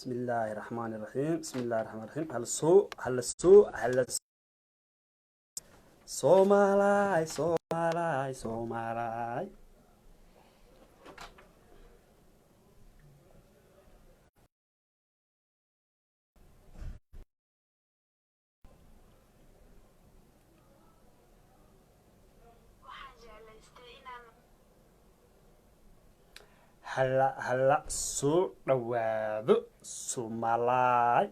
بسم الله الرحمن الرحيم بسم الله الرحمن الرحيم هل سومالاي سومالاي سومالاي هلا سو دواادو سومالاي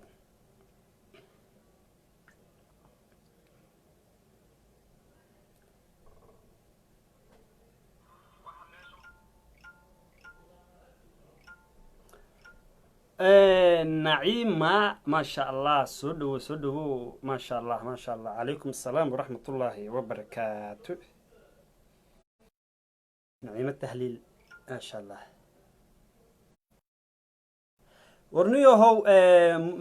نعيمة ما شاء الله سدو ما شاء الله ما شاء الله عليكم السلام ورحمة الله وبركاته نعيمة التهليل ما شاء الله ورنيوهو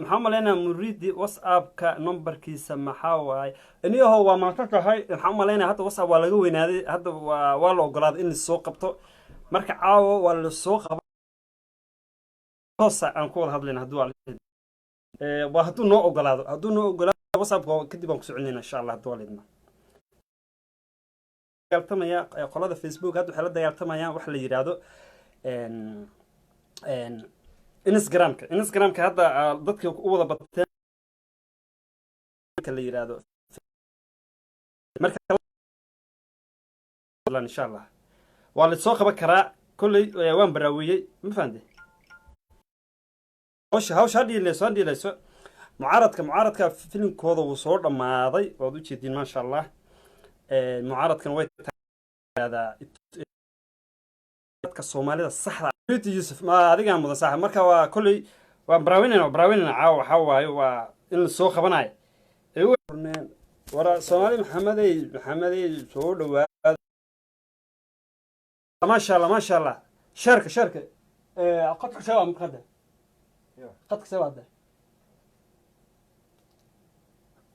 محمد لنا مريد واتساب كنمبر كيسا محاواي انيوهو وما تكهي محمد لنا حتى واتساب waa laga weynaaday hadda waa la ogolaaday in la soo qabto marka caawo waa la soo qabo toosa aan ku wada hadlayna haduu waa haduu noo ogolaado whatsapp kadib aan ku soconaynaa insha Allah haduu leedna dagaaltamaya qolada Facebook hadda waxa la dagaaltamayaan wax la yiraahdo Instagramka hadda dadka u wada bateen la yiraahdo marka insha Allah waa la soo qaban karaa kulli waan baraawiyay ma fahanday hawsha dhiilayso mucaaradka filimkooda uu soo dhamaaday waad u jeedin ma sha Allah mucaaradkan way taageerada dadka Soomaalida saxda Yusuf ma adiga mudan sax marka waa kulli waan baraawinayna caaw waxa waaye waa in la soo qabanayo wara Soomaali maxamedey soo dhawaad ما شاء الله شركة قد سوا مقدم قد سوا ده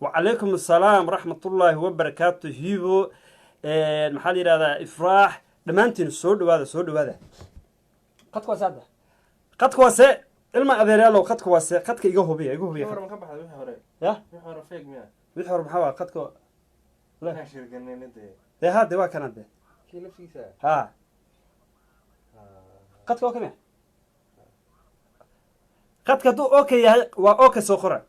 وعليكم السلام ورحمة الله وبركاته هيبو المحل هذا إفراح دمانتين سود هذا قد كواسة ده قد كواسة الماء ذي له قد كواسة قد كيجوه بيه يا بيحور محاوى قد كوا لا ده هذا دوا كان ده ها قد كوا كم قد كدو أوكي وأوكي سخرة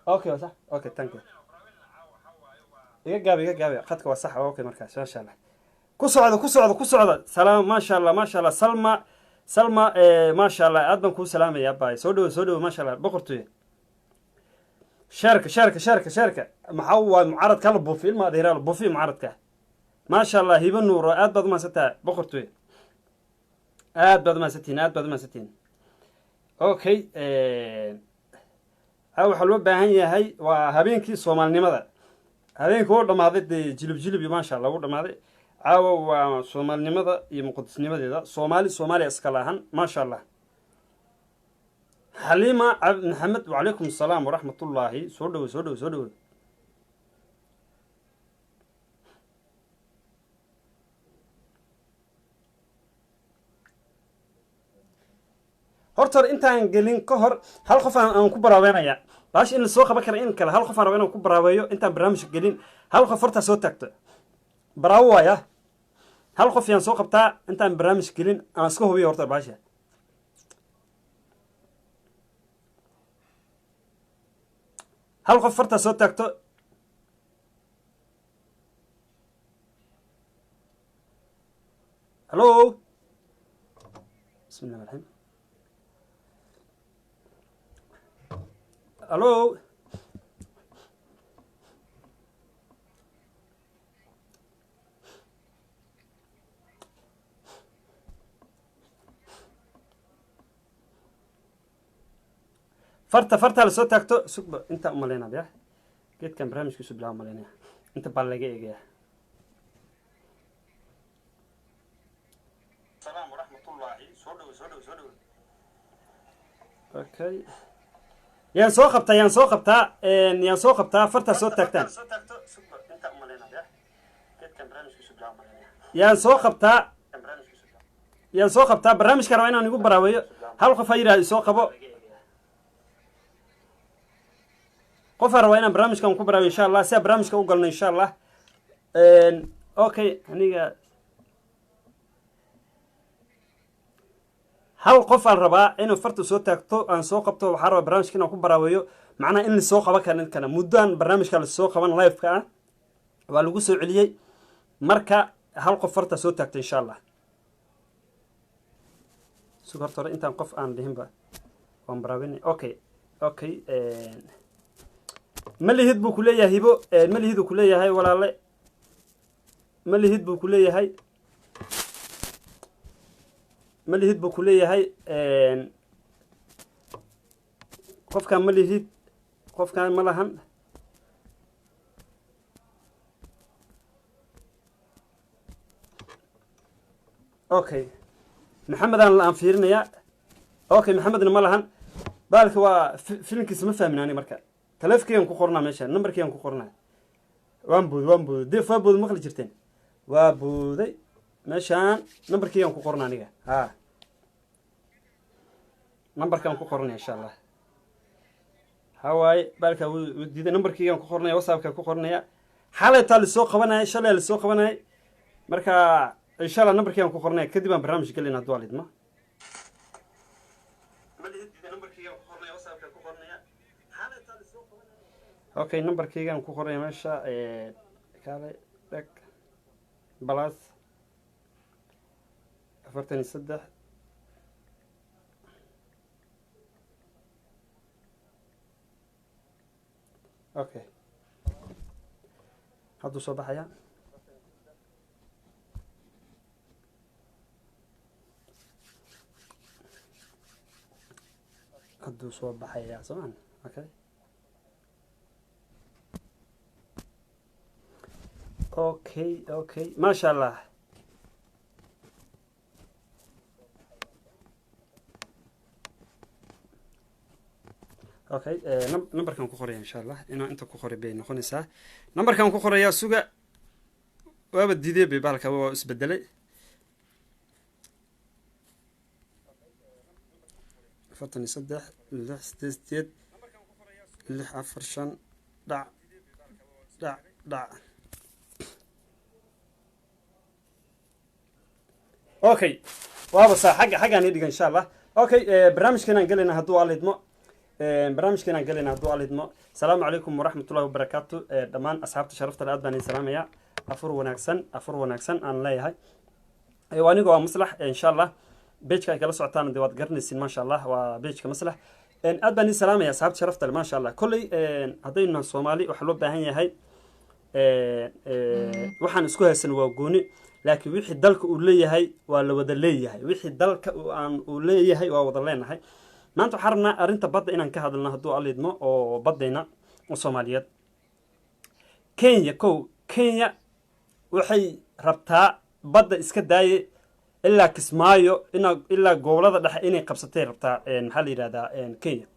أوكي صح أوكي تانك إيجا جابي قد كوا صح أوكي مركز ما شاء الله كسعد سلام ما شاء الله سلمى ما شاء الله أدم كو سلام يا باي سودو ما شاء الله بقرتوي شركة محول معرض كله بوفيل ما ديره بوفي معرض كه ما شاء الله هيبن نور أد ما ستا بقرتوي أد ما ستين أوكي أو حلو بهني هاي وهبينك سومال نمذا هبينك ورد ما هذا جلب ما شاء الله ورد ما هذا عاو سومال نمذا يمقدس نمذا ذا سومالي أسكالهن ما شاء الله حليمة محمد وعليكم السلام ورحمة الله سودو horta intaan gelin ka hor hal qof aan ku baraaweynaya baash in soo qaban kara in kale hal qof aan rabaa inaan ku baraaweeyo intaan barnaamij gelin hal qof horta soo tagto baraawaya hal qof yaan soo qabtaa intaan barnaamij gelin aan iska hubiyo horta baasha hal qof horta soo tagto hello bismillahir rahmanir rahim الو فرتا لسو تاكتو سوق انت امالينا بيا جيت كان برامج كسو بلا امالينا انت بالغا ايغيا السلام ورحمه الله سودو اوكي يان سو قبتا فرتا سو تاكتان يان سو قبتا يا سوق بتاع برنامج كروينا نقول براوي هل قفيرة سوق أبو قفر وين برنامج كم كبر إن شاء الله سيا برنامج كوجلنا إن شاء الله أوكي هنيجا هل قفر ربع إنه فرت صوت تكتو أن سوق بتو وحرب برنامج كنا كبر ويو معناه إن السوق بقى كان مدان برنامج كان السوق كمان لايف كان ولو جسوا عليه مركا هل قفرت صوت تكتو إن شاء الله سكر ترى أنت نقف عن لهم بقى ومبراويني أوكي ما اللي هدبو كلية هيبو ما اللي هدو كلية هاي ولا لا ما اللي هدبو كلية هاي ما اللي هدبو كلية هاي قف كان ما اللي هد قف كان ملهن أوكي محمد أنا الآن فيرنا يا أوكي محمد ملهن بالك هو فيلم كيسمه فهمناني مركز تلف كيان كقرنا ماشي نمبر كيان كقرنا وان بود دي فبود مخل جرتين وابودي ماشان نمبر كيان كقرنا نيجا ها نمبر كيان كقرنا إن شاء الله هواي بالك ودي نمبر كيان كقرنا وصاب كقرنا حالة تال السوق وانا إن شاء الله السوق وانا مركا إن شاء الله نمبر كيان كقرنا كدي برنامج قال لنا دوالد ما اوكي نمبر كيغان ku qoray meesha kale dag plus 43 اوكي هادو soo baxaya هادو soo baxaya samaan okay اوكي ما شاء الله اوكي نمبر كان كقري ان شاء الله انه انت كقري بين نخونسا نمبر كان كقري يا سوق وابديدي ببالك هو اسبدلي فطني صدح لح ستيد لح عفرشان دع اوكي وابا صح حاجه ندق ان شاء الله اوكي برنامج كنا نقلنا هدو الادمو برنامج كنا نقلنا هدو الادمو السلام عليكم ورحمه الله وبركاته دمان اصحابتي شرفت الاد بان سلاميا افر وناكسن ان ليهي وانيغو مصلح ان شاء الله بيجكا kala socotaan diwaad garnaysin ma sha Allah waa beejka maslax aad baan salaamaya asxaabta sharafta ma sha Allah kulli hadayna Soomaali wax loo baahan yahay waxaan isku haysan waa gooni laakiin wixii dalka uu leeyahay waa la wada leeyahay wixii dalka uu leeyahay waa wada leenahay maanta waxaan rabnaa arinta badda inaan ka hadalno haduu alidmo oo baddeena oo Soomaaliyeed Kenya waxay rabtaa badda iska daayay إلا كسمايو إلا جولة ده إني قبضتين ربطة محل هذا كينيا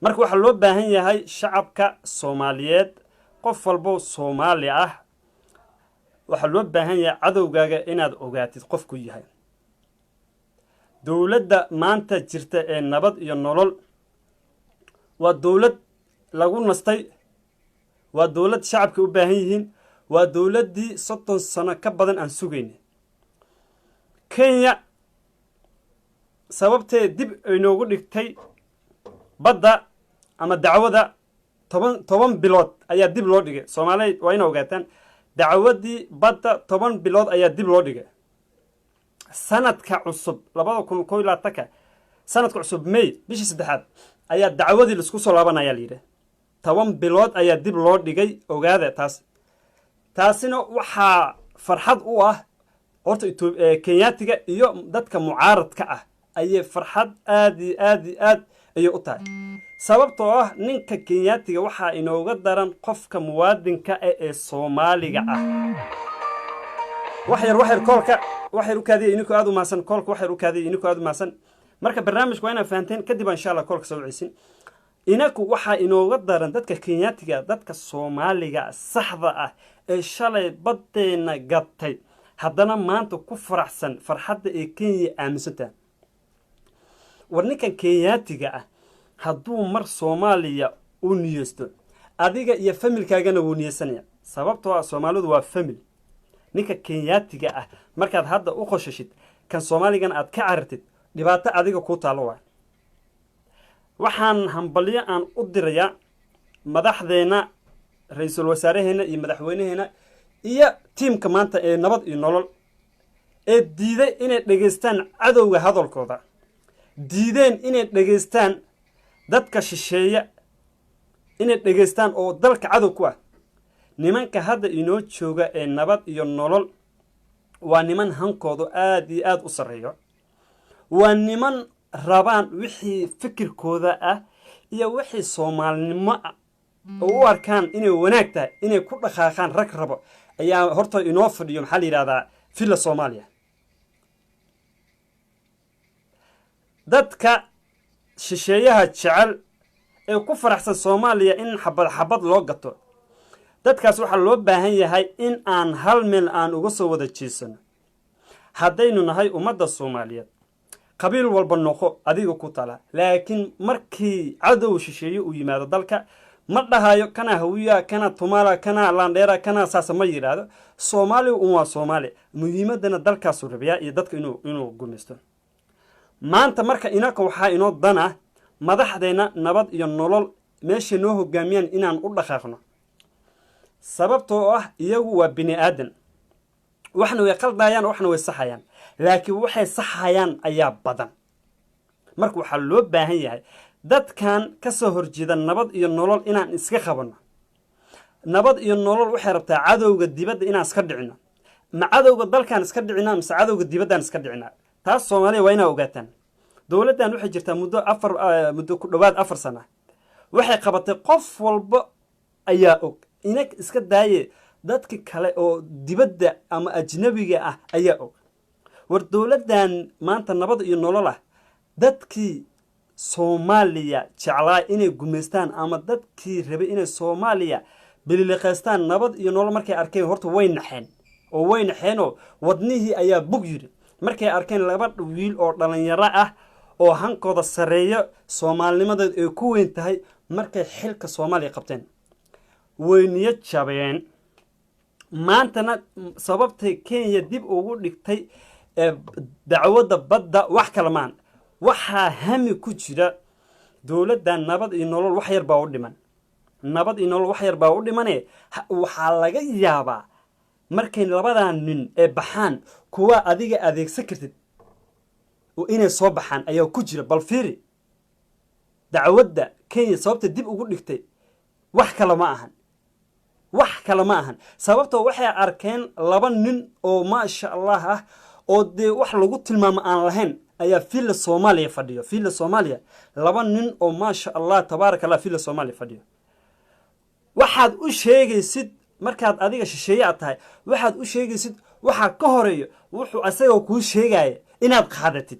مركو حلو بهني هاي شعب كصوماليات قفل بو صوماليا وحلو بهني عدو جاجا إن هذا أوجات قف كوي هاي دولة ده ما أنت جرت النبض ينولل والدولة لقول نستي والدولة شعب كوبهنيهن والدولة دي 60 سنة كبدن عن سجين كينيا sababtee dib inoogu dhigtay badda ama dacwada 10 bilood ayaa dib loo dhigay Soomaaliyeed waa in ogaataan dacwadii badda 10 bilood ayaa dib loo dhigay sanadka cusub 2011 sanadka cusub May bishii 3 ayaa dacwadii la isku soo laabanaya leeyahay 10 bilood ayaa dib loo dhigay ogaada taasina waxa farxad u ah horta Kenyaatiga iyo dadka mucaaradka ah ayay farxad aad ayay u tahay sababtoo ah ninka Kenyaatiga waxa inooga daran qofka muwaadinka ee Soomaaliga ah waxyar koolka waxyar u kaadiyay inuu aad u maasan koolka waxyar u kaadiyay inuu aad u maasan marka barnaamijku waa inaan fahanteen kadib insha Allah koolka soo wiciisin inaku waxa inooga daran dadka Kenyaatiga dadka Soomaaliga saxda ah ee shalay baddeena gatay haddana maanta ku faraxsan farxadda ee kenya aaminsantaha war ninkan kenyaatiga ah hadduu mar soomaaliya u niyeysto adiga iyo familkaagana wuu niyeysanaya sababtoo ah soomaalidu waa famil ninka kenyaatiga ah markaad hadda u qoshashid kan soomaaligan aad ka carartid dhibaato adiga kuu taalo waay waxaan hambalyo aan u dirayaa madaxdeena ra-iisul wasaaraheena iyo madaxweynaheena iyo tiimka maanta ee nabad iyo nolol ee diiday inay dhegaystaan cadowga hadalkooda diideen inay dhegaystaan dadka shisheeya inay dhegaystaan oo dalka cadow ku ah nimanka hadda inoo jooga ee nabad iyo nolol waa niman hankoodu aad iyo aad u sarreeyo waa niman rabaan wixii fikirkooda ah iyo wixii soomaalinimo ah oo u arkaan inay wanaag tahay inay ku dhaqaaqaan rag rabo ayaa horta inoo fadhiyo maxaa la yidhahdaa villa soomaaliya dadka shisheeyaha jecel ee ku faraxsan soomaaliya in xabad xabad loo gato dadkaas waxaa loo baahan yahay in aan hal meel aan uga soo wada jeesano haddaynu nahay ummadda soomaaliyeed qabiil walba noqo adiga ku tala laakiin markii cadow shisheeye uu yimaado dalka ma dhahayo kana hawiya kana tumala kana landheera kana saasa ma yidhaahdo soomaali un waa soomaali muhiimadana dalkaasu rabiyaa iyo dadka inuu gumaysto maanta marka inaka waxaa inoo dan ah madaxdeena nabad iyo nolol meeshay noo hogaamiyaan inaan u dhaqaaqno sababtoo ah iyagu waa bini aadan waxna way qaldayaan waxna way saxayaan laakiin waxay saxayaan ayaa badan marka waxaa loo baahan yahay dadkan ka soo horjeeda nabad iyo nolol inaan iska qabanno nabad iyo nolol waxay rabtaa cadowga dibadda inaan iska dhicino ma cadowga dalkaan iska dhicinaa mise cadowga dibaddaan iska dhicinaa taas soomaaliya waa inaa ogaataan dowladdan waxay jirtaa muddo ku dhowaad 4 sano waxay qabatay qof walba ayaa og inag iska daaye dadka kale oo dibadda ama ajnabiga ah ayaa og war dowladdan maanta nabad iyo nolol ah dadkii soomaaliya jeclaa inay gumaystaan ama dadkii rabay inay soomaaliya bililiqaystaan nabad iyo nolol markay arkeen horta way naxeenoo wadnihii ayaa bug yidhi markay arkeen laba wiil oo dhalinyaro ah oo hankooda sarreeyo soomaalinimadeed ay ku weyn tahay markay xilka soomaaliya qabteen way niyad jabeen maantana sababtay kenya dib ugu dhigtay dacwadda badda wax kale maan waxaa hami ku jira dowladdan nabad iyo nolol wax yar baa u dhiman nabad iyo nolol wax yar baa u dhimane waxaa laga yaabaa markay labadan nin ee baxaan kuwa adiga adeegsan kartid oo inay soo baxaan ayaa ku jira bal fiiri dacwadda kenya sababta dib ugu dhigtay wax kale ma ahan sababtoo waxay arkeen laba nin oo maasha allah ah oo dee wax lagu tilmaamo aan lahayn ayaa villa soomaaliya fadhiyo villa soomaaliya laba nin oo maasha allah tabaaraka allah villa soomaaliya fadhiyo waxaad u sheegaysid markaad adiga shisheeye aad tahay waxaad u sheegaysid waxaa ka horeeyo wuxuu asagoo kuu sheegaya inaad qaadatid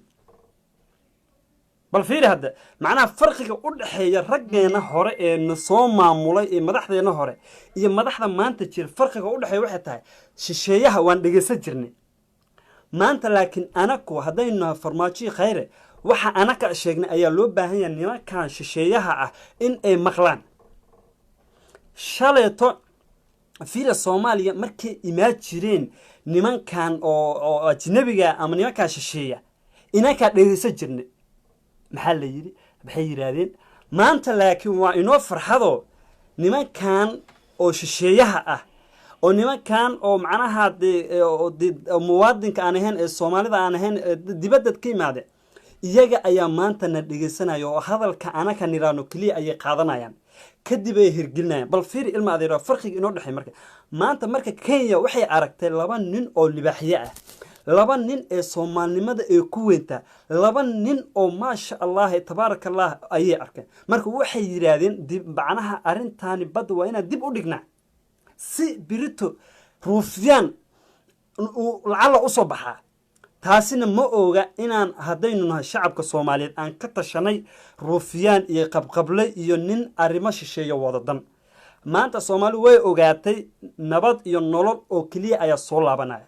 bal fiiri hadda macnaha farqiga u dhaxeeya raggeena hore ee na soo maamulay ee madaxdeena hore iyo madaxda maanta jira farqiga u dhaxeeya waxay tahay shisheeyaha waan dhegaysan jirnay maanta laakiin anaku haddaynu nahay farmaajo khayre waxa anaka sheegnay ayaa loo baahan yahay nimankan shisheeyaha ah in ay maqlaan shaleeto villa soomaaliya markay imaan jireen nimankan oo ajnabiga ama nimankan shisheeya inankaa dhegaysan jirnay maxaa la yidhi maxay yidhaahdeen maanta laakiin waa inoo farxado nimankan oo shisheeyaha ah oo nimankan oo macnaha muwaadinka aan ahayn ee soomaalida aan ahayn dibadda ka yimaade iyaga ayaa maanta na dhegaysanaya oo hadalka anaka niraano keliya ayay qaadanayaan kadib ay hirgelinayaan bal fiiri ilma adeero farqiga inoo dhexay maanta marka kenya waxay aragtay laba nin oo libaaxye ah laba nin ee soomaalinimada ee ku weynta laba nin oo maasha allah tabaaraka allah ayay arkeen marka waxay yiraahdeen macnaha arrintaani badda waa inaan dib u dhignaa si birito ruufyaan lacala u soo baxaa taasina ma oga inaan haddaynu nahay shacabka soomaaliyeed aan ka tashanay ruufyaan iyo qabqable iyo nin arrimo shisheeyo wadadan maanta soomaali way ogaatay nabad iyo nolol oo keliya ayaa soo laabanaya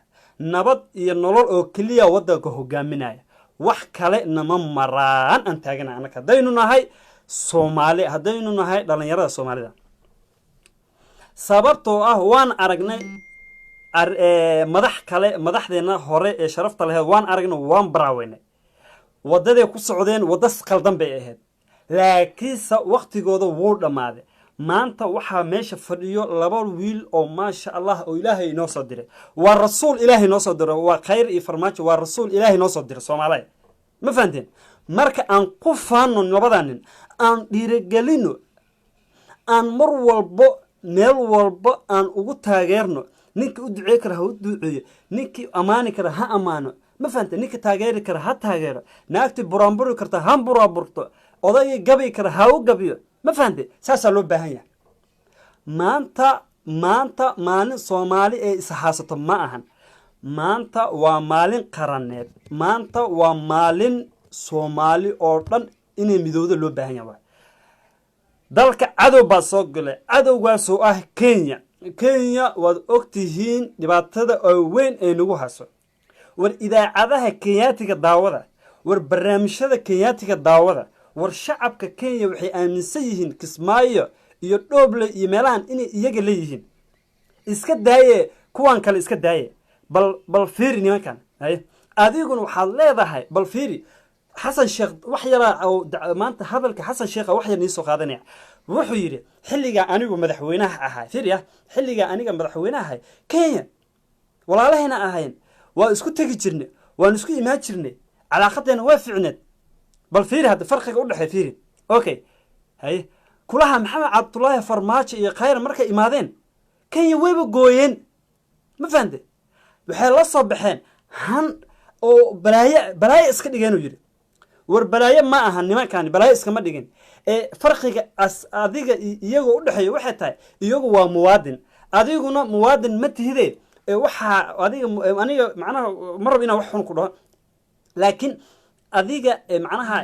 nabad iyo nolol oo keliya waddanka hogaaminaya wax kale nama maraan aan taagana anaka haddaynu nahay soomaali haddaynu nahay dhalinyarada soomaalida sababtoo ah waan aragnay madax kale madaxdeena hore ee sharafta lahayd waan aragnay waan baraaweynay waddaday ku socdeen wadda qaldan bay ahayd laakiinse waqtigooda wuu dhammaaday maanta waxaa meesha fadhiyo laba wiil oo maasha allah oo ilaahay inoo soo diray waa rasuul ilaahay inoo soo diray waa khayr iyo farmaajo waa rasuul ilaahay inoo soo diray soomaaliya ma fahanteen marka aan ku faano labadaa nin aan dhiirigelino aan mar walbo meel walba aan ugu taageerno ninkii u duceey kara ha u duceeyo ninkii ammaani kara ha ammaano ma fahante ninka taageeri kara ha taageero naagtii buraanburi karta ha buraaburto odaygii gabi kara ha u gabiyo ma fahante saasaa loo baahan yahay maanta maalin soomaali ee ishaasato ma ahan maanta waa maalin qaraneed maanta waa maalin soomaali oo dhan inay midowda loo baahan yahay dalka cadow baa soo galay cadowgaasoo ah kenya waad ogtihiin dhibaatada oo weyn ay nagu haso war idaacadaha kenyaatiga daawada war barnaamijyada kenyaatiga daawada war shacabka kenya waxay aaminsan yihiin kismaayo iyo dhooble iyo meelahan inay iyaga leeyihiin iska daaye kuwan kale iska daaye bal fiiri nimankan adiguna waxaad leedahay bal fiiri xasan sheekh wax yara oo maanta hadalka xasan sheekh wax yar niisoo qaadanaya wuxuu yidhi xilliga anigu madaxweynaha ahaa fiiriya xilliga aniga madaxweynaha ahay kenya walaalahayna ahayn waa isku tegi jirnay waan isku imaan jirnay calaaqadeena waa ficneed bal fiiri hadda farqiga u dhexeeya fiiri okay kulaha maxamed cabdullaahi farmaajo iyo khayr markay imaadeen kenya wayba gooyeen ma fahante waxay la soo baxeen han oo balaayo iska dhigeen uu yidhi war balaayo ma aha nimankaani balaayo iskama dhigin farqiga adiga iyagoo u dhexeeya waxay tahay iyagu waa muwaadin adiguna muwaadin ma tihide waxaa aniga macnaha ma rabo inaan wax xun ku dhaho laakiin adiga macnaha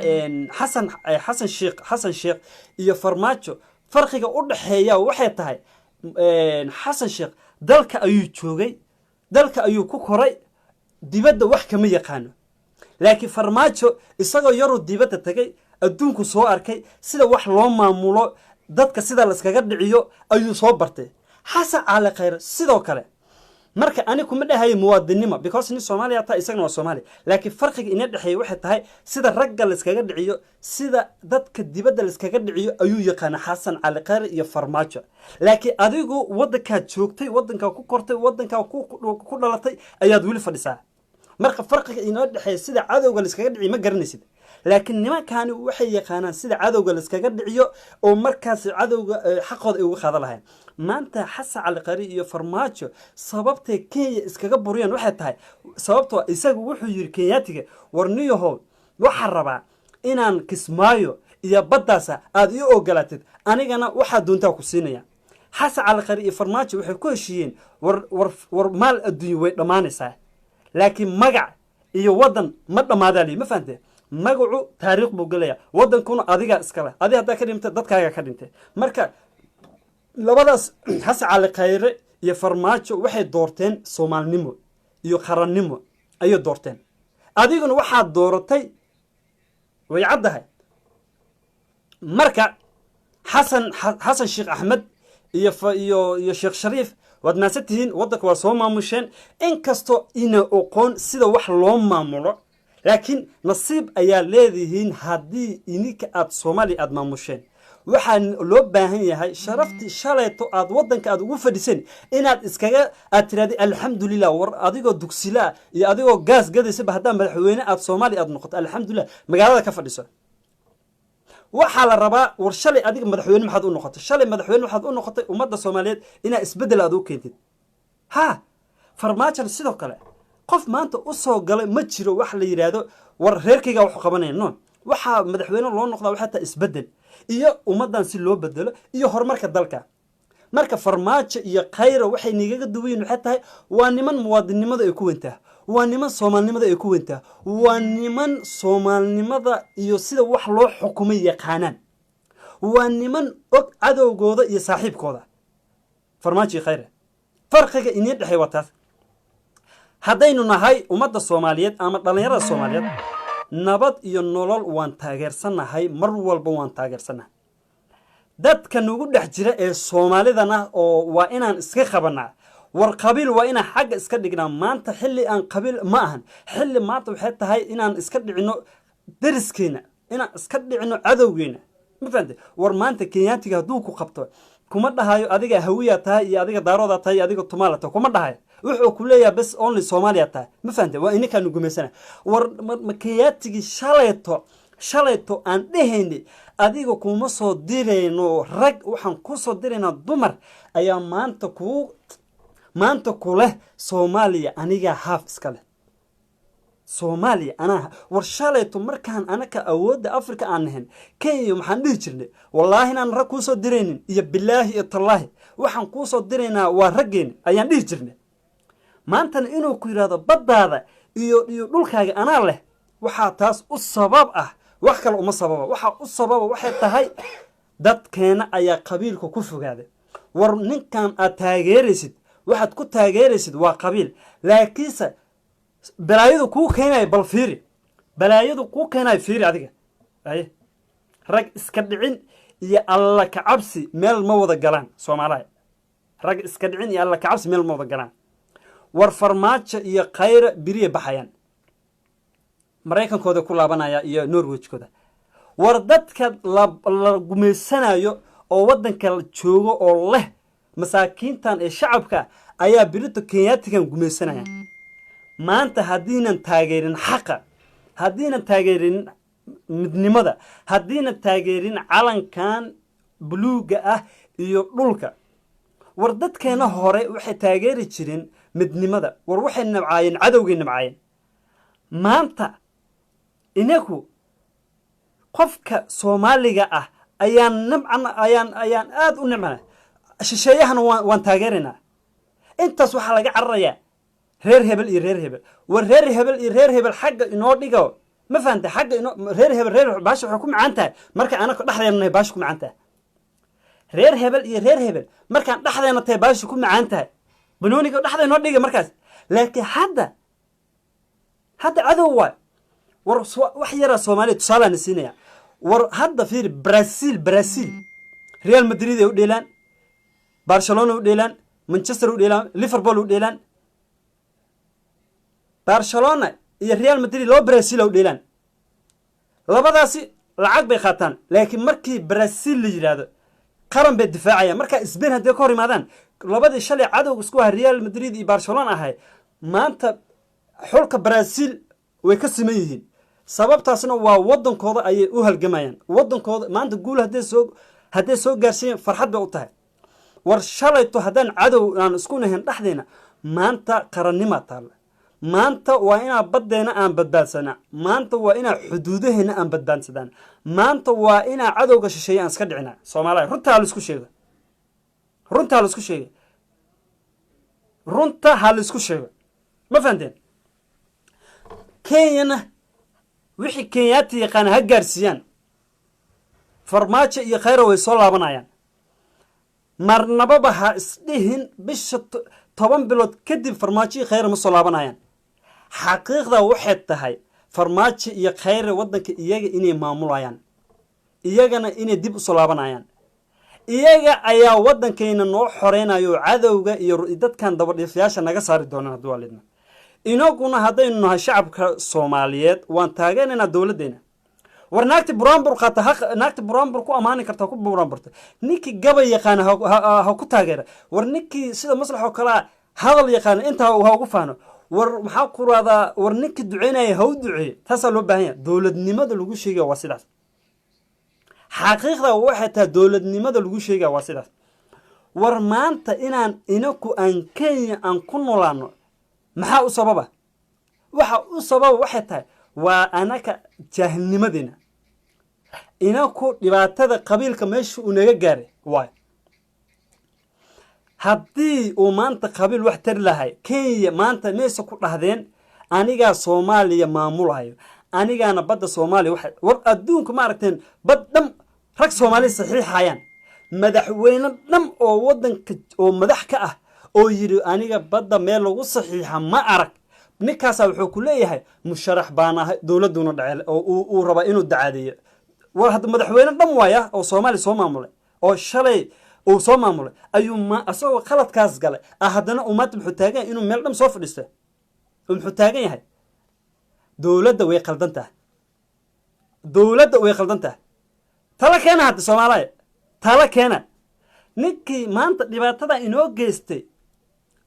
xasan sheekh iyo farmaajo farqiga u dhexeeya waxay tahay xasan sheekh dalka ayuu joogay dalka ayuu ku koray dibadda wax kama yaqaano laakiin farmaajo isagoo yaruu dibadda tagay adduunku soo arkay sida wax loo maamulo dadka sida la iskaga dhiciyo ayuu soo bartay xasan cali khayr sidoo kale marka ani kuma dhahay muwaadinimo because ni Soomaaliya taa isagna waa Soomaali laakiin farqiga ina dhaxay waxay tahay sida ragga la iskaga dhiciyo sida dadka dibadda la iskaga dhiciyo ayuu yaqaan xasan cali khayr iyo farmaajo laakiin adigu wadanka joogtay wadanka ku kortay wadanka ku dhalatay ayaad wili fadhisaa marka farqiga ina dhaxay sida cadowga la iskaga dhiciyo ma garanaysid laakiin nimankaani waxay yaqaanaan sida cadowga la iskaga dhiciyo oo markaas cadowga xaqooda ay uga qaada lahayn maanta xasan cali khayr iyo farmaajo sababtay kenya iskaga buriyaan waxay tahay sababtoo isagu wuxuu yiri kenyaatiga warniyahow waxa rabaa inaan kismaayo iyo baddaasa aad ii ogolaatid anigana waxa doontaa ku siinaya xasan cali khayr iyo farmaajo waxay ku heshiiyeen war maal adduunyo way dhamaanaysaa laakiin magac iyo wadan ma dhamaadali ma fahanteen magacu taariikh buu galaya wadankuna adiga iska leh adiga hadda ka dhintay dadkaaga ka dhintay marka labadaas xasan cali khayr iyo farmaajo waxay doorteen Soomaalnimo iyo qarannimo ayay doorteen adiguna waxaad dooratay way caddahay marka xasan sheekh axmed iyo sheekh shariif wad maasatihiin wadanka waa soo maamusheen inkastoo ina aqoon sida wax loo maamulo laakiin nasiib ayaa leedihiin haddii ininka aad Soomaali aad maamusheen waxaan loo baahan yahay sharafti shalayto aad wadanka aad ugu fadhisan inaad iskaga aad tiraadi alxamdulillah war adigoo dugsila iyo adigoo gaas gadaysa haddii madaxweyne aad Soomaali aad noqoto alxamdulillah magaalada ka fadhiso waxa la rabaa war shalay adiga madaxweyne maxaad u noqotay shalay madaxweyne waxaad u noqotay ummadda Soomaaliyeed ina isbedel aad u keentid farmaajo sidoo kale qof maanta u soo galay ma jiro wax la yiraahdo war reerkayga wax qabanayno waxa madaxweyne loo noqdaa waxa taa isbedel iyo ummadan si loo bedelo iyo horumarka dalka marka farmaajo iyo khayr waxay nigaga duween waxa tahay waa niman muwaadinimada ay ku weyntaa waa niman Soomaalnimada ay ku weyntaa waa niman Soomaalnimada iyo sida wax loo xukumay yaqaanaan waa niman og cadowgooda iyo saaxiibkooda farmaajo khayr farqiga inay dhaxay wataas haddaynu nahay ummadda Soomaaliyeed ama dhalinyarada Soomaaliyeed nabad iyo nolol waan taageersanahay mar walba waan taageersanahay dadka nagu dhex jira ee Soomaalidana oo waa inaan iska qabanaa war qabiil waa inaan xagga iska dhignaa maanta xilli aan qabiil ma ahan xilli maanta waxay tahay inaan iska dhicino dariskeena inaan iska dhicino cadowgeena ma fahamtay war maanta Kenyaatiga hadduu ku qabto kuma dhahayo adiga hawiya tahay iyo adiga daarooda tahay iyo adiga Tumaala tahay kuma dhahayo wuxuu ku leeyahay bas only Soomaaliya tahay ma fahamtay waa inaka nu gumeysana war ma Kenyaatigi shalayto aan dhahaynay adiga kuma soo direyno rag waxaan ku soo direynaa dumar ayaa maanta ku leh Soomaaliya aniga haaf iska leh Soomaaliya ana war shalayto markaan anaka awoodda Afrika aan nahayn Kenya maxaan dhihi jirnay wallahi inaan rag ku soo direynin iyo billaahi iyo tallaahi waxaan ku soo direynaa waa raggeen ayaan dhihi jirnay maantana inuu ku yiraahdo baddaada iyo dhulkaaga anaa leh waxa taas u sabab ah wax kale uma sababa waxa u sababa waxay tahay dadkeena ayaa qabiilku ku fogaaday war ninkan aad taageeraysid waxaad ku taageeraysid waa qabiil laakiinse balaayadu ku keenay bal fiiri balaayadu ku keenay fiiri adiga ay rag iska dhicin iyo alla ka cabsi meel ma wada galaan Soomaaliya rag iska dhicin iyo alla ka cabsi meel ma wada galaan war farmaajo iyo khayr biriye baxayaan Mareykankooda ku laabanaya iyo Norway-kooda war dadka la gumeysanayo oo wadanka joogo oo leh masaakiintan ee shacabka ayaa birito Kenyaatigan gumeysanaya maanta hadiinan taageerin xaqa hadiinan taageerin midnimada hadiinan taageerin calankan buluuga ah iyo dhulka war dadkeena hore waxay taageeri jireen midnimada war waxay nabcaayeen cadowgeena nabcaayeen maanta inaku qofka Soomaaliga ah ayaan aad u nabcana shisheeyahana waan taageerinaa intaas waxa laga cararayaa reer hebel iyo reer hebel war reer hebel xagga inoo dhigo ma fahamtay xagga inoo reer hebel baash wuxuu ku macaan tahay marka anaka dhaxdeena baash ku macaan tahay reer hebel iyo reer hebel markaan dhaxdeena tahay baash ku macaan tahay banooniga dhaxdeena inoo dhiga markaas laakiin hadda cadow waa war wax yara Soomaaliya tusaale siinaya war hadda fiir Brazil Real Madrid ay u dheelaan Barcelona u dheelaan Manchester u dheelaan Liverpool u dheelaan Barcelona iyo Real Madrid loo Brazil u dheelaan labadaasi lacag bay qaataan laakiin markii Brazil la yiraahdo qaran bay difaacayaan marka Spain hadii ka hor imaadaan labadii shalay cadowga isku ah Real Madrid iyo Barcelona ahay maanta xulka Brazil way ka siman yihiin sababtaasna waa wadankooda ayay u halgamayaan wadankooda maanta guul hadee soo gaarsiin farxad bay u tahay war shalayto hadaan cadow aan isku nahayn dhaxdeena maanta qarannimo taal maanta waa inaa baddeena aan badbaadsana maanta waa inaa xuduudaheena aan badbaadsadaan maanta waa inaa cadowga shisheeye aan iska dhicina Soomaaliya runta la isku sheego ma fahanteen Kenyana wixii Kenyaati yaqaan ha gaarsiiyaan farmaajo iyo khayr way soo laabanayaan marnaba ha isdhihin bisha 10 bilood kadib farmaajo iyo khayr ma soo laabanayaan xaqiiqda waxay tahay farmaajo iyo khayr wadanka iyaga inay maamulayaan iyagana inay dib u soo laabanayaan iyaga ayaa wadankeena noo xoreynayo cadowga iyo dadkan dabadhiifayaasha naga saari doonaan haduu waalidna inaguna hadaynu nahay shacabka Soomaaliyeed waan taageernaa dawladeena war naagti Buraanbur qaata naagti Buraanbur ku amaani karta ku Buraanburta ninki gabay yaqaan ha ku taageera war ninki sida maslaxo kala hadal yaqaan inta ha ugu faano war maxaa ku raada war ninki duceynaya ha u duceey taas loo baahan yahay dawladnimada lagu sheegay waa sidaas xaqiiqda waxay tahay dawladnimada lagu sheegay waa sidaas war maanta inaan inaku aan Kenya aan ku noolaano maxaa u sababa waxay tahay waa anaka jahilnimadeena inaku dhibaatada qabiilka meesha uu naga gaaray waay haddii uu maanta qabiil wax tar lahay Kenya maanta meesha ku dhahdeen aniga Soomaaliya maamulayo anigana badda Soomaaliya war adduunka ma aragteen bad dham rag Soomaali saxiixayaan madaxweyne dham oo wadanka oo madax ka ah oo yiri aniga badda meel lagu saxiixa ma arag ninkaasaa wuxuu ku leeyahay musharax baan ahay dowladduna dhacel oo uu raba inuu dacaadeeyo war hadda madaxweyne dhan waaya oo soomaaliya soo maamulay oo shalay uu soo maamulay ayuu asagoo qaladkaas galay haddana uu maanta muxuu taagan yahay inuu meel dhan soo fadhiista muxuu taagan yahay dowladda way qaldan tahay dowladda way qaldan tahay tala keena hadda soomaaliya tala keena ninkii maanta dhibaatada inoo geystay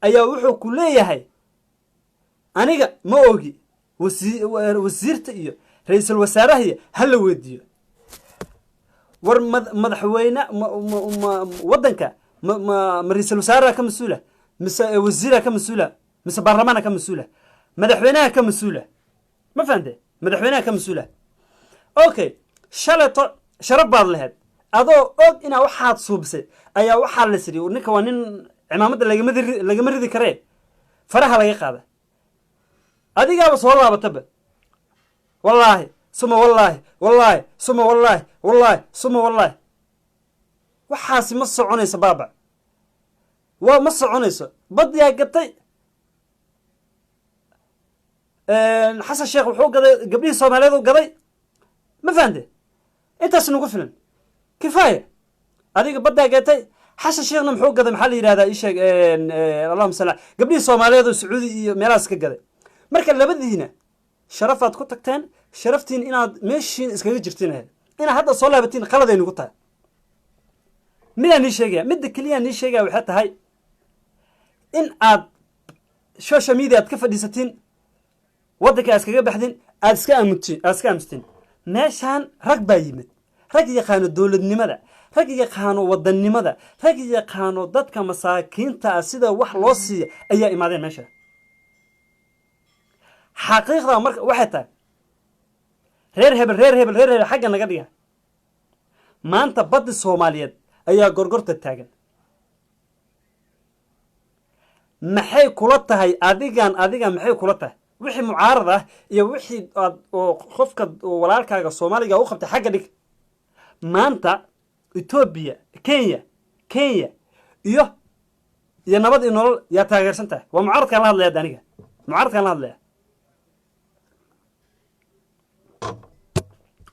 ayaa wuxuu ku leeyahay aniga ma ogi wasiirta iyo ra-iisul wasaaraha iyo hala weydiiyo war madaxweyne waddanka ma ra-iisul wasaaraha ka mas-uula mise wasiiraha ka mas-uula mise baarlamaanka ka mas-uula madaxweynaha ka mas-uula ma fahante madaxweynaha ka mas-uula okay shaleeto sharaf baad lahayd adoo og inaa waxaad suubsay ayaa waxaa la siri ninka waa nin cimaamadda lagama ridi karee faraha laga qaada adigaaba soo laabataba wallaahi suma wallaahi wallaahi suma wallaahi wallaahi suma wallaahi waxaasi ma soconayso baaba waa ma soconayso badyaa gatay xasan sheekh wuxuu gaday gabdhihii soomaaliyeed u gaday ma fahante intaas nagu filan kifaaya adiga baddaa gatay xasan sheekhna muxuu gaday maxaa la yidhahdaa ii sheeg allahuma salla gabdhihii soomaaliyeed oo sacuudi iyo meelahaas ka gaday marka labadiina sharafaad ku tagteen sharaftiin inaad meeshiin iskaga jirtiin ahayd inaad hadda soo laabatiin qaladay nagu tahay midaan nii sheegaya midda keliyaan nii sheegaya waxay tahay in aad social media aad ka fadhiisatiin waddanka aad iskaga baxdin aad iska aamustiin meeshaan rag baa yimid rag yaqaano dowladnimada rag yaqaano wadannimada rag yaqaano dadka masaakiinta ah sida wax loo siiya ayaa imaadeen meesha xaqiiqda marka waxay tahay reer hebel xagga naga dhiga maanta baddi soomaaliyeed ayaa gorgorta taagan maxay kula tahay adigan maxay kula tahay wixii mucaarad ah iyo wixii aad oo qofka walaalkaaga soomaaliga u qabtay xagga dhig maanta etoobiya kenya iyo nabad iyo nolol yaa taageersan tahay waa mucaaradkaan la hadlaya aniga mucaaradkaan la hadlaya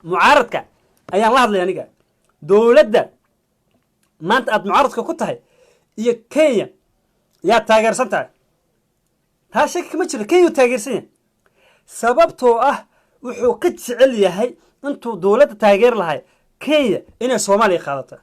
mucaaradka ayaan la hadlaya aniga dowladda maanta aad mucaaradka ku tahay iyo kenya yaa taageersan tahay taa shaki kama jiro kenya u taageersan yahay sababtoo ah wuxuu ka jecel yahay intuu dowladda taageer lahay kenya inay soomaaliya qaadata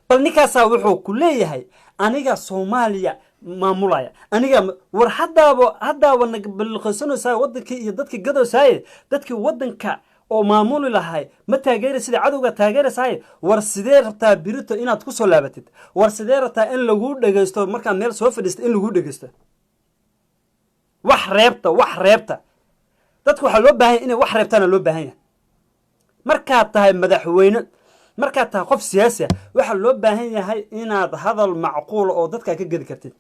bal ninkaasaa wuxuu ku leeyahay aniga soomaaliya maamulaya aniga war haddaaba nagbalqaysanaysaa waddankii iyo dadkii gadowsaaye dadkii waddanka oo maamuli lahay ma taageera sida cadowga taageeraysaay war sidee rabtaa birito inaad ku soo laabatid war sidee rabtaa in lagu dhageysto markaad meel soo fadhiista in lagu dhageysto wax reebta dadku waxaa loo baahan yahay inay wax reebtaana loo baahan yahay markaad tahay madaxweyne markaad tahay qof siyaasi ah waxaa loo baahan yahay inaad hadal macquula oo dadkaa ka gedi kartid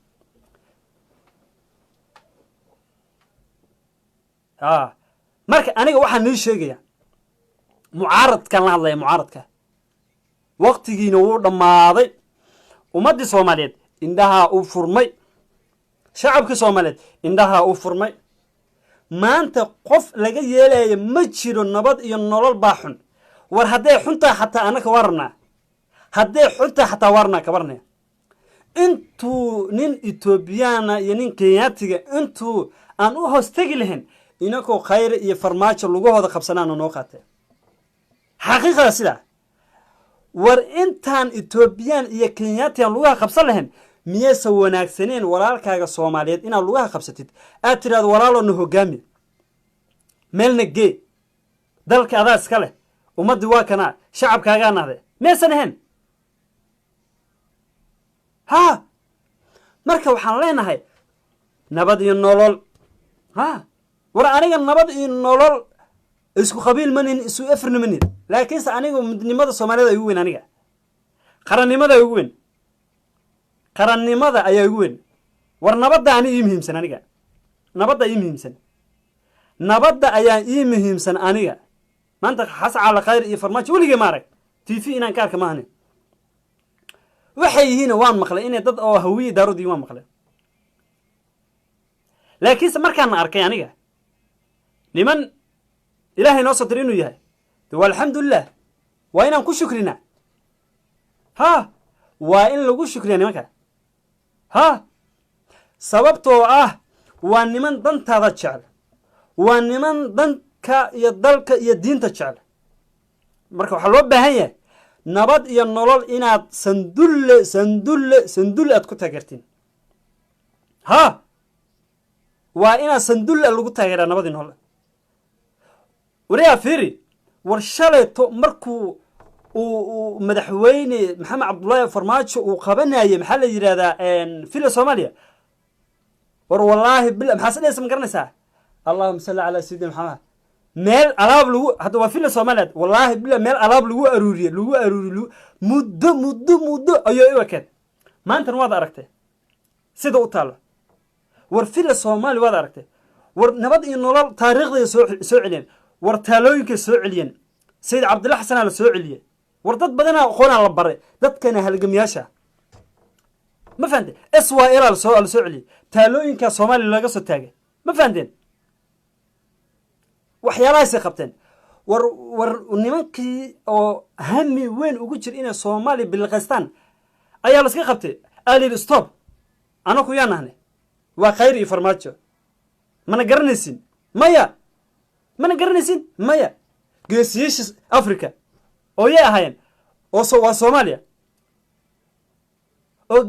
marka aniga waxaan nii sheegaya mucaaradkaan la hadlaya mucaaradka waqtigiina wuu dhammaaday ummaddii soomaaliyeed indhahaa uu furmay shacabkii soomaaliyeed indhahaa uu furmay maanta qof laga yeelaya ma jiro nabad iyo nolol baa xun war hadday xuntaa xataa annaka waa rabnaa hadday xuntaa xataa waa rabnaa kabarnaya intuu nin etoobiyaana iyo nin kenyaatiga intuu aan u hoos tegi lahayn inakoo khayre iyo farmaajo lugahooda qabsanaana noo qaatee xaqiiqada sidaa war intaan etoobiyaan iyo kenyaatigan lugaha qabsan lahayn miyaysa wanaagsaneen walaalkaaga soomaaliyeed inaad lugaha qabsatid aad tidhahdo walaalona hogaami meelna gee dalka adaa iska leh ummaddii waa kanaa shacabkaagaa nahde miyaysan ahayn marka waxaan leenahay nabad iyo nolol war aniga nabad iyo nolol isku qabiil manin isu efrna manin laakiinse aniga midnimada soomaaliyada igu weyn aniga qarannimada igu weyn qarannimada ayaa igu weyn war nabadda ani ii muhiimsan aniga nabadda ii muhiimsan nabadda ayaa ii muhiimsan aniga maanta xasan cali khayr iyo farmaajo weligay ma arag tv inaan ka arka maahane waxay yihiin waan maqlay inay dad oo hawiye daaroodii waan maqlay laakiinse markaan arkay aniga niman ilaahay noo soo inuu yahay waa alxamdulilah waa inaan ku shukrina ha waa in lagu shukriya nimanka ha sababtoo ah waa niman dantaada jecel waa niman danka iyo dalka iyo diinta jecel marka waxaa loo baahan yahay nabad iyo nolol inaad sandulle aad ku taageertiin ha waa inaad sandulle lagu taageeraa nabad iyo nolol wariyaa fiiri war shalayto markuu uu madaxweyne maxamed cabdullaahi farmaajo uu qabanayay maxaa la yidhahdaa fila soomaaliya war wallaahi bila maxaa sidaysa ma garanaysaa allahuma salli calaa sayidina maxamed meel alaab lagu hadda waa fila soomaaliya wallaahi bila meel alaab lagu aruuriye muddo ayuu i ekeen maantana waad aragtay sida u taalo war fila soomaaliya waad aragtay war nabad iyo nolol taariikhday soo celiyeen war taalooyinkay soo celiyeen sayid cabdilla xasanaa la soo celiyey war dad badanaa aqoonaa la baray dadkana halgamiyaasha ma fahanteen SYL la soo celiyey taalooyinka Soomaaliya laga soo taagay ma fahanteen waxyaalahaasay qabteen war nimankii oo hami weyn ugu jir inay Soomaaliya bilqaystaan ayaa la iska qabtay alil stop ana ku yaanahnay waa khayr iyo farmaajo mana garanaysin maya geesiyaasha Afrika oo yay ahaayeen oo waa Soomaaliya oo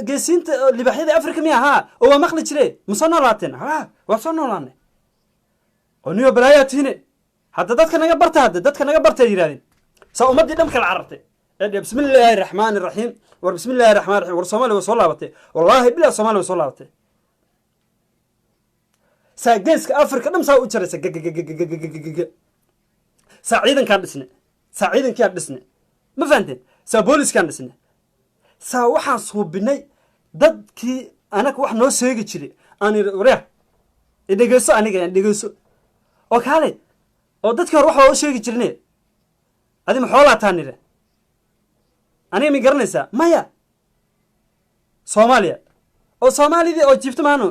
geesinta libaxyada Afrika miya ha oo waa maqli jiray musanolaateen ha waa sonolaane oo niyo balaayatine hadda dadka naga barta yiraahdeen sa ummadii dhamka la carartay bismillaahir rahmaanir rahiim war bismillaahir rahmaanir rahiim war Soomaaliya waa soo laabatay wallahi bilaa Soomaaliya waa soo laabatay sa geeska Afrika dham saa u jaraysa ciidankaan dhisne ma fahanteen saa booliskaan dhisne saa waxaan suubinay dadkii anaga wax noo sheegi jiray aan wareer dhegeyso oo kaale oo dadkii hore wax loo sheegi jirnay adi ma xoolaa taanire aniga mi garanaysaa maya Soomaaliya oo Soomaalidii oo jiifta maano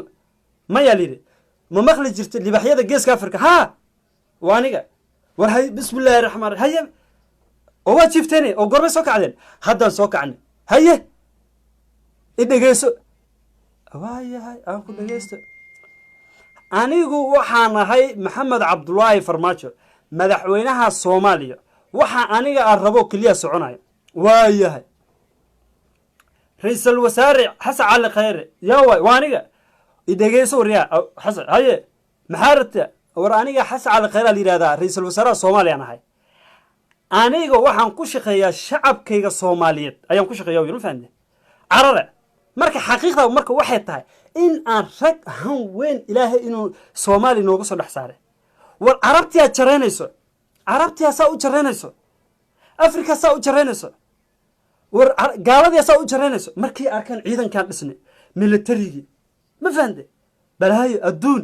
maya liiri ma maqli jirtay libaxyada geeska Afrika ha waa aniga war hay bismillaahir rahmaanir rahiim oo waa jiifteene oo goorma soo kacdeen haddaan soo kacnay haye dhegeyso waayahay aan ku dhegeysto anigu waxaan ahay maxamed cabdullaahi farmaajo madaxweynaha Soomaaliya waxa aniga aan rabo kaliya soconayo waayahay ra'iisul wasaare xasan cali khayre yaa waa aniga dhegeyso wariyaa xasan haye maxaarta war aniga xasan cali khayre la yiraahdaa ra'iisul wasaaraha Soomaaliya ahay aniga waxaan ku shaqeeyaa shacabkayga Soomaaliyeed ayaan ku shaqeeyaa wiil faande carada marka xaqiiqda marka waxay tahay in aan rag han weyn ilaahay inuu Soomaali nooga soo dhax saaray war carabtiya jareynayso saa u jareynayso Afrika saa u jareynayso war gaalada saa u jareynayso markii arkaan ciidankan dhisnay militarigi ma faande balaayo adduun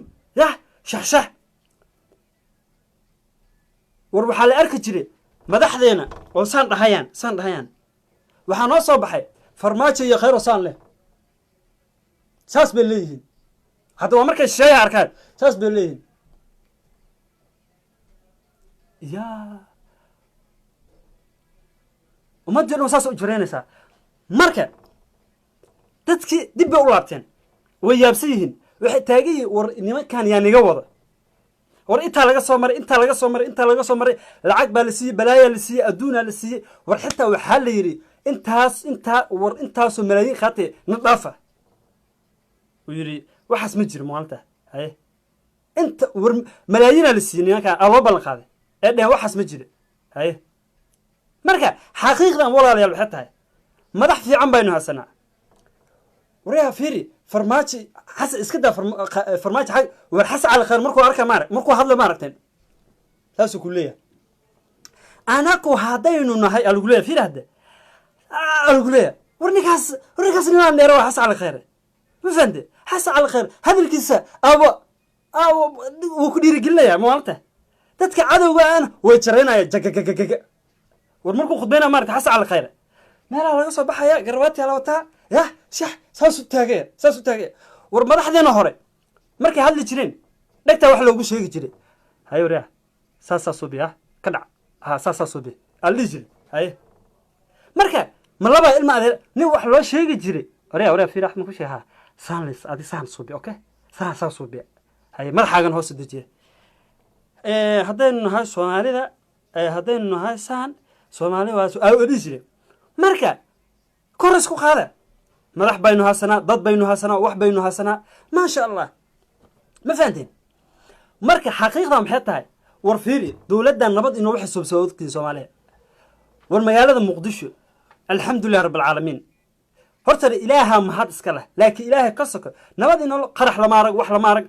shaxshax war waxa la arki jiray madaxdeena oo saan dhahayaan waxa noo soo baxay farmaajo iyo khayr saan leh saas bay leeyihiin hadda waa markay shay arkaan saas bay leeyihiin umadana saas u jireynaysaa marka dadkii dib bay u laabteen way yaabsan yihiin waxay taagayeen war nimankan yaa niga wada war inta laga soo maray lacag baa la siiyay balaaya la siiyay adduuna la siiyay war xitaa waxa la yiri intaas malaayiin qaatay na dhaafa uu yiri waxaas ma jiro maanta hay inta war malaayiin la siiyay nimanka loo ballan qaaday ee waxaas ma jiro hay marka xaqiiqdan walaalayaal waxay tahay madax fiican baynu hasanaa wariyaa fiiri farmaajo xasan iska daa farmaajo xaq war xasan cali khayr markuu hadlo ma aragteen taasoo ku leeyahay anaku hadaynu nahay alugu leeyahay fiiri hadda alugu leeyahay warnikaas ninaan dheero xasan cali khayr ma fahante xasan cali khayr hadalkiisa wuu ku dhiirigelinayaa maalinta dadka cadowga aan way jareynaya jagagagaga war markuu khudbayna maaragtay xasan cali khayr meelaha laga soo baxaya garbaati la wataa shax saas u taagay war madaxdeena hore markay hadli jireen dhegtaa wax loogu sheegi jiray haye waraa saasaa suubi ah ka dhac ha saasaa suubi alli jiray haye marka ma laba ilma adeer nin wax loo sheegi jiray waraa fiir axmed ku sheeha saanlis adi saan suubi okay saa suubi haye madaxaagan hoos u dejiye haddaynu nahay soomaalida haddaynu nahay saan soomaali waa su-aal odhi jire marka kor isku qaada madax baynu hasanaa dad baynu hasanaa wax baynu hasanaa maasha allah ma fahanteen marka xaqiiqda maxay tahay war fiiri dowladda nabad inoo waxay soobsoodkii soomaaliya war magaalada muqdisho alxamdulilah rabbilcaalamiin horta ilaaha mahad iska leh laakiin ilaahay ka soko nabad inoo qarax lama arag wax lama arag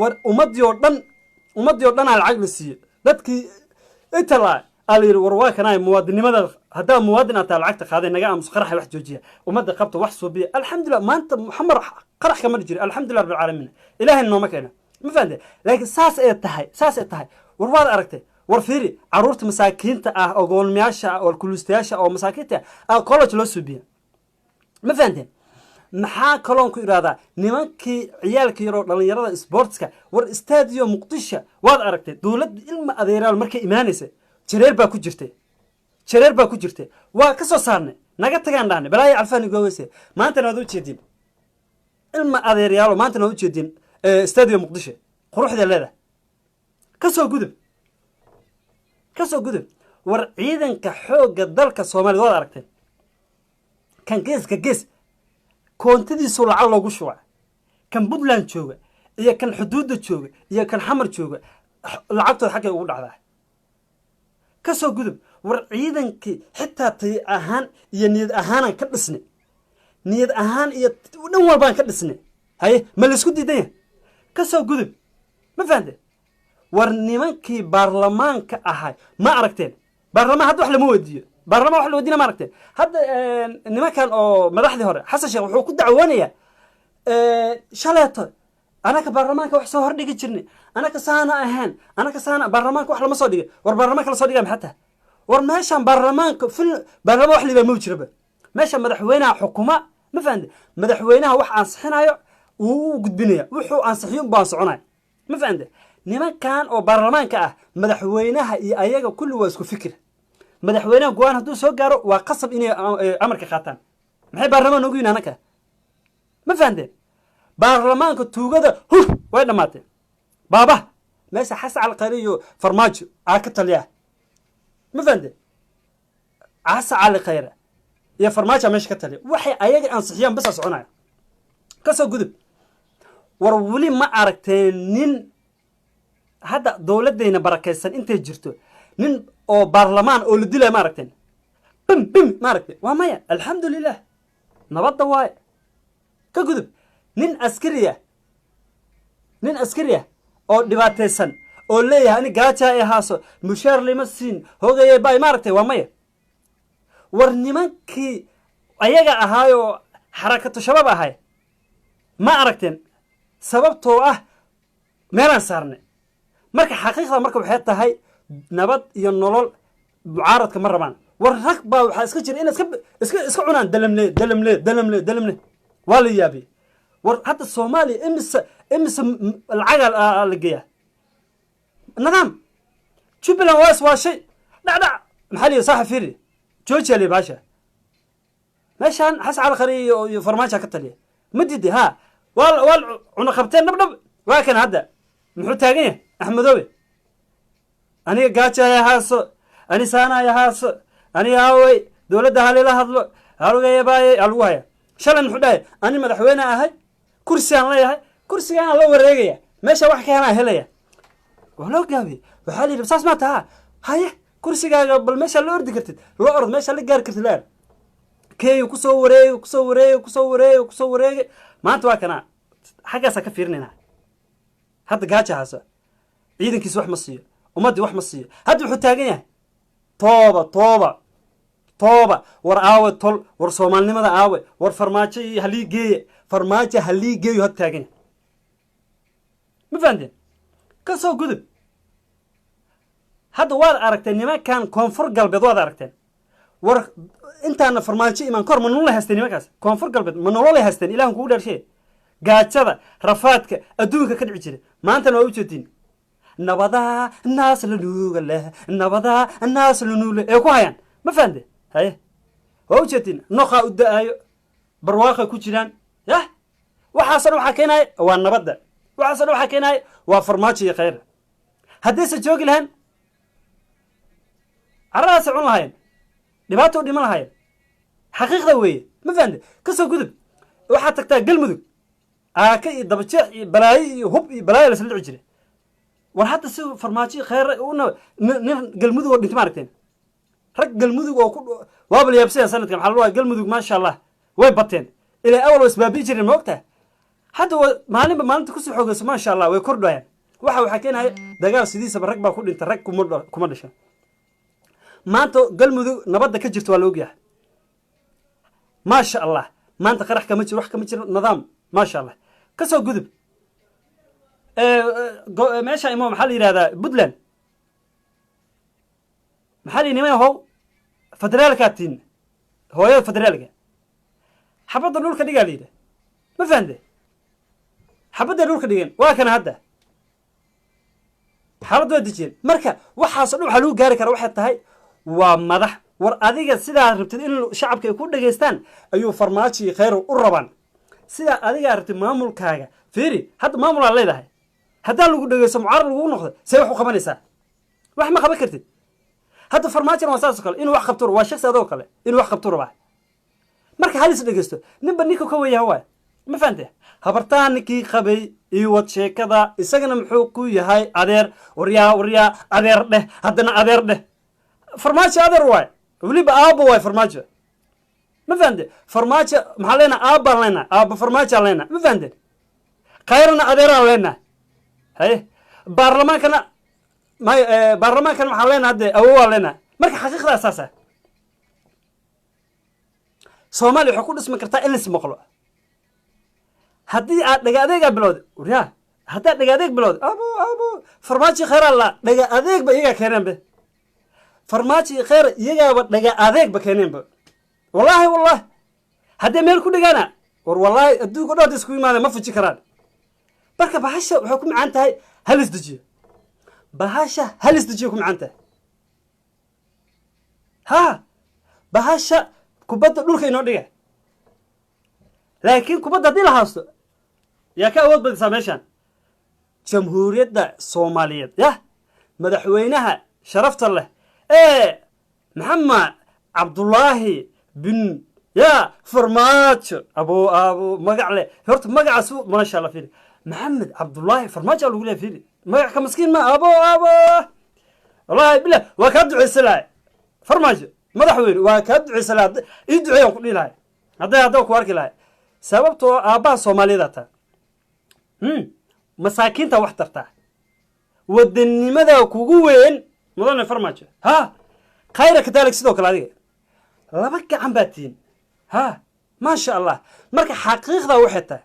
war ummadii oo dhan aa lacag la siiye dadkii inta la alayiri war waa kanay muwaadinimada hadaa muwaadin ataa lacagta qaaday naga aamus qarax wax joojiya umada qabta wax suubiya alxamdulilah maanta muxamar qarax kama jiro alxamdulilah rabbil caalamiin ilaahay nooma keena ma fahanti laakiin saas ay tahay war waad aragtay war fiiri caruurta masaakiinta ah oo goolmiyaasha oo kulustayaasha oo masaakiinta ah college loo suubiya ma fahanteen maxaa kaloon ku iraadaa nimankii ciyaalka yaroo dhalinyarada sportska war stadio muqdisho waad aragtay dowladda ilma adeeraal markay imaanaysa jareer baa ku jirtay waa ka soo saarnay naga tagaan dhahnay balaayo calfaani gooweyse maantana waad u jeedin ilma adeeryaalo maantana waad u jeedin stadio muqdisho quruxda leedahay kasoo gudub war ciidanka xoogga dalka soomaaliyad waad aragteen kan geeska gees koontadiisu lacag loogu shuba kan puntland jooga iyo kan xuduudda jooga iyo kan xamar jooga lacagtooda xaggay ugu dhacdaa kasoo gudub war ciidankii xitaa tay ahaan iyo niyad ahaanaan ka dhisnay niyad ahaan iyo dhan walbaan ka dhisnay haye ma laysku diidan yahay kasoo gudub ma fahante war nimankii baarlamaanka ahay ma aragteen baarlamaan hadda wax lama weydiiyo baarlamaan wax la weydiina ma aragteen hadda nimankan oo madaxdii hore xasan sheekh wuxuu ku dacwoonayaa shaleeto anaka baarlamaanka wax soo hordhigi jirnay anaka saana ahaan anaka saana baarlamaanka wax lama soo dhigay war baarlamaanka la soo dhigaa maxaa tahay war meeshaan baarlamaanka baarlamaan wax liibaa ma jiraba meesha madaxweynaha xukuma ma fahante madaxweynaha wax ansixinayo wuu u gudbinaya wuxuu ansixiyo baan soconaya ma fahante nimankan oo baarlamaanka ah madaxweynaha iyo ayaga kulli waa isku fikir madaxweynaha go-aan hadduu soo gaaro waa qasab inay amarka qaataan maxay baarlamaan ugu yihin anaka ma fahanteen baarlamaanka tuugada hur way dhammaatee baaba meesha xasan calqari iyo farmaajo aa ka taliya ma fahanteen xasan calqari iyo farmaajo meesha ka taliya waxay ayaga ansixiyaan basa soconaya kasoo gudub war weli ma aragteen nin hadda dowladayna barakaysan intay jirto nin oo baarlamaan oo la dilaya ma aragteen bim ma aragteen waa maya alxamdulilah nabadda waaye ka gudub nin askariya oo dhibaataysan oo leeyahay ani gaaja ay ahaaso mushaar lima siin hogayay bay ma aragtay waa maya war nimankii ayaga ahaayoo xarakatu shabaab ahay ma aragteen sababtoo ah meelaan saarnay marka xaqiiqda marka waxay tahay nabad iyo nolol mucaaradka ma rabaan war rag baa waxaa iska jira in iska cunaan dalamle waa la yaabay war hadda soomaaliya imise lacaga la geeyaa nidaam jubbaland waa iswaashay dhacdhac maxaa liya saaxa fiiri joojiya liya baasha meeshaan xasan calqari iyo farmaajo ka taliya ma diiday ha waa cuna qabteen dhabdhab waa kan hadda muxuu taagan yahay axmedoobe aniga gaaja ay ahaaso ani saana ay ahaaso ani aawey dowladda halila hadlo halugayabaaye alagu haya shalay muxuu dhahay ani madaxweyne ahay kursigaan leeyahay kursigaana loo wareegaya meesha wax ka helaa helaya waa loo gaabiyey waxaa la yidhi saas maa taha haye kursigaaga bal meesha la ordi kartid loo orod meesha la gaari kartid leer keeyu kusoo wareegay maanta waa kanaa xaggaasaa ka fiirinayna hadda gaaja haasa ciidankiisa wax ma siiyo ummaddii wax ma siiyo hadda wuxuu taagan yahay tooba war aawe tol war soomaalinimada aawe war farmaajo iyo halii geeye farmaajo halii geeyo hadda taagan yahay ma fahanteen ka soo gudub hadda waad aragteen nimankan koonfur galbeed waad aragteen war intaana farmaajo imaan kor ma nololay haysteen nimankaas koonfur galbeed ma nololay haysteen ilahan kugu dhaarshe gaajada rafaadka adduunka ka dhici jiray maantana waa u jeedin nabadaa naas la nuuga leh nabadaa naas la nuule ee ku hayaan ma fahamte haye waa u jeedin noqaa u da-aayo barwaaqay ku jiraan yah waxaasoo dhan waxaa keenaya waa nabadda waxaasoo dhan waxaa keenaya waa farmaajo iyo khayr haddaysan joogi lahayn carradaasay cun lahayen dhibaato u dhiman lahayen xaqiiqda weeye ma fahamte kasoo gudub waxaad tagtaa galmudug aaka iyo dabajeex iyo balaayo iyo hub iyo balaayo lasla dhici jiray war hadda si farmaajo khayr nin galmudug oo dhinta ma aragteen rag galmudug oo ku waaba la yaabsaya sanadka maxaa lagu galmudug maasha allah way bateen ilaa awal waa isbaabi'i jireen ma ogtahay hadda maalinba maalinta kusii xoogayso maasha allah way kordhayaan waxaa keenaya dagaal sidiisaba rag baa ku dhinta rag kuma dhasha maanta galmudug nabadda ka jirta waa la ogyahay maasha allah maanta qarax kama jiro wax kama jiro nidaam maasha allah kasoo gudub meesha imo maxaa la yidhahdaa puntland maxaa la nimay how federaalkaa tiin hooyada federaalka xabadda dhulka dhigaa la yidhah ma fahamte xabadday dhulka dhigeen waa kana hadda xaaladdu waa dejiyeen marka waxaasoo dhan waxaa lagu gaari karaa waxay tahay waa madax war adiga sidaa rabtid in shacabka ay ku dhageystaan ayuu farmaajo iyo khayr u rabaan sidaa adigaa rabtid maamulkaaga fiiri hadda maamulaa leedahay haddaan lagu dhegeysto mucaarad lagu noqdo see wax u qabanaysaa wax ma qaban kartid hadda farmaajona waa saasoo kale inuu wax qabto waa shaksi adoo kale inuu wax qabto rabaa marka halis dhegeysto ninba ninka ka weyaha waay ma fahante habartaan ninkii qabay iyo wad sheekada isagana muxuu ku yahay adeer waryaa adeer dheh haddana adeer dheh farmaajo adeer waay weliba aabbo waay farmaajo ma fahante farmaajo maxaa leenaha aabbaan leenaha aabbo farmaajaan leenaha ma fahante khayrana adeeraan leenaha haye baarlamaankana baarlamaankana maxaan leenaha hadde awowaan leenaha marka xaqiiqdaa saasa soomaaliya waxay ku dhismi kartaa in lis maqlo haddii aad dhaga adeegaa bilowda waryaa haddaad dhaga adeeg bilowda abo farmaajo khayraa la dhaga adeegba iyagaa keeneenbe farmaajo khayr iyagaaba dhaga adeegba keeneenba wallaahi haddee meel ku dhigaana war wallaahi adduunka dhood isku imaada ma fuji karaan marka bahasha waxay ku macaan tahay halis dejiyo bahasha halis dejiyo ku macaan tahay ha bahasha kubadda dhulka inoo dhiga laakiin kubadda haddii la haasto yaa ka awood badisaa meeshaan jamhuuriyadda soomaaliyeed yah madaxweynaha sharafta leh maxamed cabdullaahi bin farmaajo abo magac leh horta magacaas maasha allah fiiri maxamed cabdullaahi farmaajo lagu leeyahay fiiri magac ka maskiin ma abo wallaahi billah waa kaa duceysan lahay farmaajo madaxweyne waa kaa duceysan lahay ii duceeyaan ku dhihi lahay haddaa ku arki lahay sababtoo aabbaha soomaaliyeed taa masaakiinta wax tartaa wadanimada kugu weyn mudane farmaajo ha khayra kadalik sidoo kale adiga laba gacan baa tihiin ha maasha allah marka xaqiiqda waxay tahay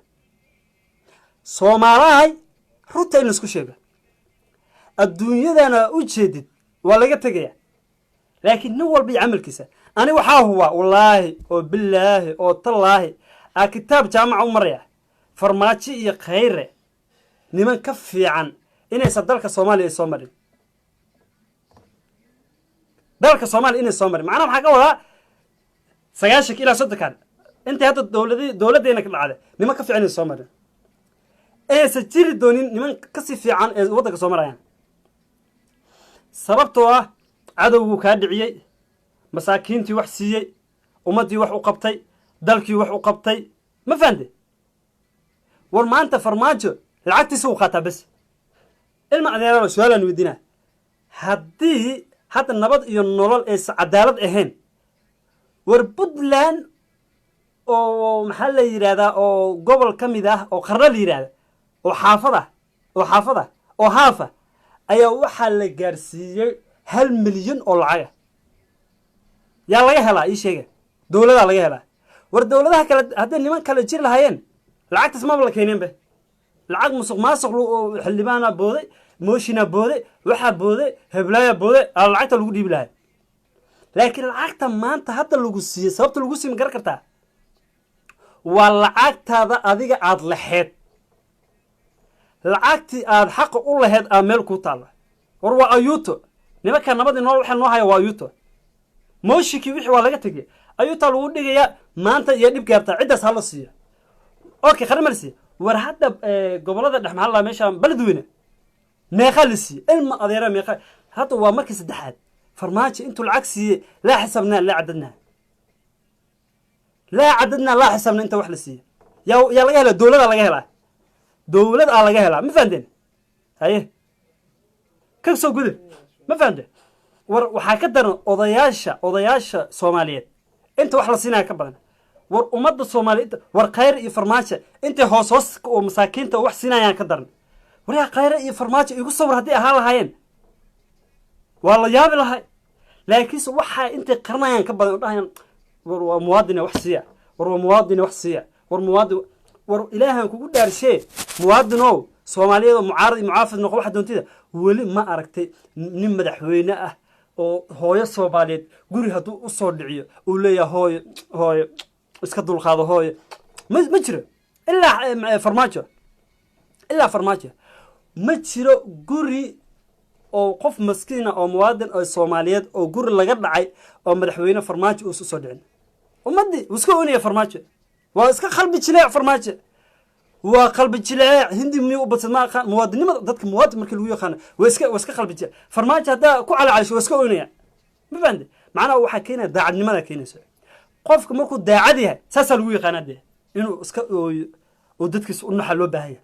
soomaalahay runta in laisku sheego adduunyadana u jeedid waa laga tegaya laakiin nin walba iyo camalkiisa ani waxaa huwa wallaahi oo bilaahi oo tallaahi aa kitaab jaamaca u maraya farmaajo iyo khayre niman ka fiican inaysan dalka soomaaliya ay soo marin dalka soomaaliya inay soo marin macnaha maxaa ka wadaa 90 ilaa 30 intay hadda dowladdeena ka dhacday niman ka fiican inay soo marin aysan jiri doonin niman kasii fiican ee waddanka soo marayaan sababtoo ah cadowguu kaa dhiciyey masaakiintii wax siiyey ummaddii wax u qabtay dalkii wax u qabtay ma fahante war maanta farmaajo lacagtiisa uu qaataa bas ilma adeerada su-aalaan weydiinaa haddii hadda nabad iyo nolol aysan cadaalad ahayn war puntland oo maxaa la yidhahdaa oo gobol ka mid ah oo qarno la yidhahda oo xaafad ah oo haafa ayaa waxaa la gaarsiiyey 1 milyan oo lacaga yaa laga helaa ii sheega dowladaa laga helaa war dowladaha kale hadday niman kale jiri lahaayeen lacagtaas maba la keeneenba lacag musuq maasuq xildhibaana booday mooshinaa booday waxaa booday heblaaya booday aa lacagta lagu dhiibi lahay laakiin lacagta maanta hadda lagu siiyey sababta lagu siima garan kartaa واللعاقتها أذيك عاد لحيت لعاقتي عاد حق الله هاد أمل كوتالا وروا أيوتو نما كان نبض النور وحنا نوها يا أيوتو موشكي وحي ولا تجي أيوتو لو ودي يا ما أنت يدب كارتا عدة سالسية أوكي خلينا مرسي ورحدة قبل هذا نحن هلا ماشى بلدوينه ميخالسي الما أديره ميخال هذا هو مركز الدحاد فرماج أنتوا العكسي لا حسبنا لا عددنا لا عددنا لا حسبنا أنت وحلسي يا لقيها الدولة لا لقيها دولة لا لقيها ما فهمتين هاي كيف سو قدر ما فهمت وحكدر أضياشة صوماليات أنت وحلسينها كبرنا ومد الصوماليات ورقير يفرماش أنت هوسوس ومساكين توحسينها يعني كدرنا وريا قير يفرماش يقول صور هدي أهالها هين والله جاب لها لكن وحى أنت قرنا يعني كبرنا وموادنا وحسية وموادنا وحسية ومواد وإلهنا كقول دار شيء موادنا صومالية معارض معافظ نقول واحد دون تدا ولي ما أركتي من مدحوينه أو هاي الصومالية قولي هدو الصور دعية ولا يا هاي اسكتوا الخاض هاي مجرى إلا فرماجة مجرى قولي أو قف مسكينة أو موادن أو الصوماليات أو قولي لقد دعي أو مدحوينه فرماجة وصور دعين ومدي وسكوني يا فرماجة واسك قلبي تشلع فرماجة وقلبي تشلع هندي ميو بس ما خان مواد نما ضدك مواد مركل ويا خان واسك قلبي تشلع فرماجة هذا كو على عايش واسكوني ما فهمت معنا waxa keenay daacadnimada keenaysa qofka markuu daacadiyahay saasal wii qanade inuu iska oo dadkiisa u naxal loo baahay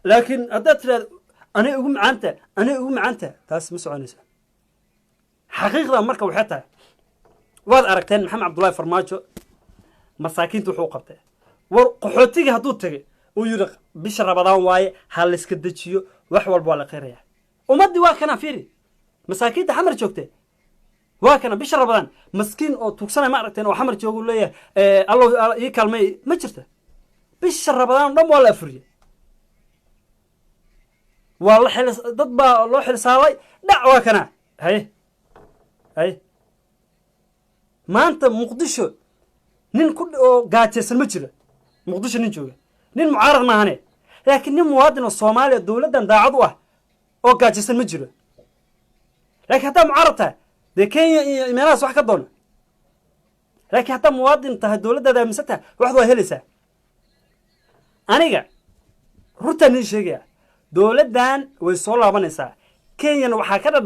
laakiin hadda tiraad ana ugu macaanta taas ma soconaysa xaqiiqda marka waxay tahay waad aragteen maxamed cabdullaahi farmaajo masaakiintu wuxuu qabtay war qaxootiga haduu tagay oo yiri bisha rabadaan waaye hal iska dajiyo wax walba waa la qeyraya ummadii waa kana fiiri masaakiinta xamar joogtay واكنا بيش رمضان مسكين أو توكسنا ما عرفتين أو حمر تقول لي الله يكلمي ما جرته بيش رمضان ضم ولا فري والله حل ضد الله حل ساوي دعوة كنا هاي ما أنت مقدشو نين كل قاتس المجرى مقدشو نينجوه نين معارض ما هني لكن نين موادن الصومالي الدولة دا عضوة أو قاتس المجرى لكن حتى معارضتها ده كان مناس واحد كدون لكن حتى موادن تها الدولة ده مسكتها واحد وهلسة أنا جا روتاني شجع دولة دان ويصول بنسا كينيا وحكر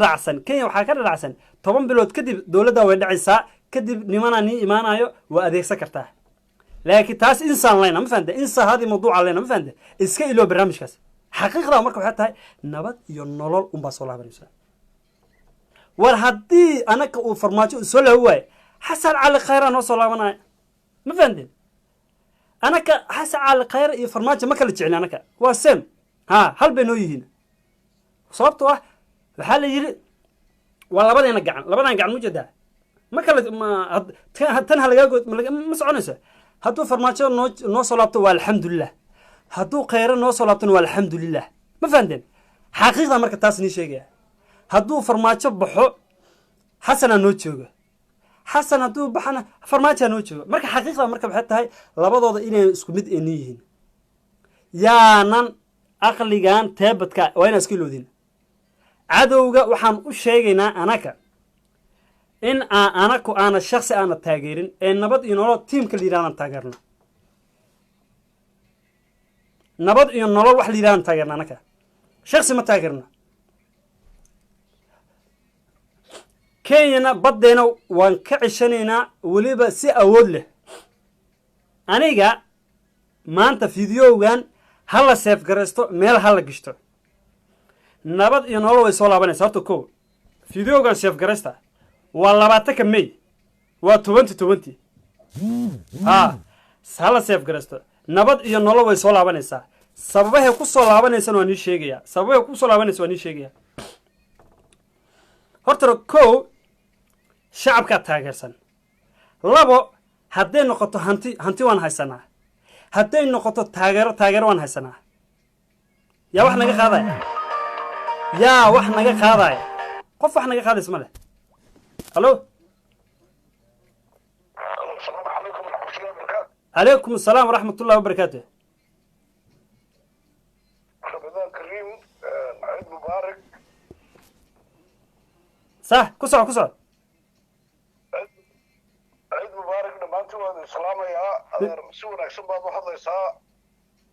الرعسن طبعا بلود كدب دولة ده وين عيسى كدب نماني إيمانايو وأديك سكرته لكن تاس إنسان لنا ما فهمت إنسان هذه موضوع علينا ما فهمت إسكي له برامج كاس حقيقة مركب حتى نبض ينولل بصول بنسا ورهدي أنا كفرماتي سؤال هو حسن على خير أنا وصل أنا ما فهمت أنا كحسن على خير يفرماتي ما كلتش يعني أنا واسم هل بينوي هنا صابته الحال يجري ولا بدي نقعن موجودة ما كلت ما تنها لقاقود مسعنسة هاتو فرماتي نوصلته والحمد لله هاتو خير نوصلته والحمد لله ما فهمت حقيقة مركز تاسني شيء هدو فرماتشو بحو حسنا نوتشوغا حسن هدو بحنا فرماتشا نوتشوغا مركا حقيقة مركا بحتى هاي لابدودا إنay isku mid yihiin yaanan aqligan teebadka wayna iska loodin cadowga waxaan u sheegaynaa anaka in anaku ana shakhsi ana taageerin ee nabad iyo nolol teamka liiraan taageerna nabad iyo nolol wax liiraan taageerna anaka shakhsi ma taageerna كينيا بدينا وانكعشنينا وليبا سي أود له أنيجا ما أنت فيديو كان هلا سيف كريستو ميل هلا قشتو نبض ينولو يسولا بني صارتو كو فيديو كان سيف كريستا والله بعتك مي و 2020 هلا سيف كريستو نبض ينولو يسولا بني سا سببه كوسولا بني سنو ني شيغيا سببه كوسولا بني سنو ني شيغيا horta ko shacabka taageersan labo haday noqoto hanti waan haysanaa haday noqoto taageero waan haysanaa yaa wax naga qaaday qof wax naga qaadays ma leh halo عليكم السلام ورحمة الله وبركاته. رمضان كريم، عيد مبارك. صح كسر عيد مبارك دمانتي وهذا السلام يا سوى نكسب بعض واحد يسا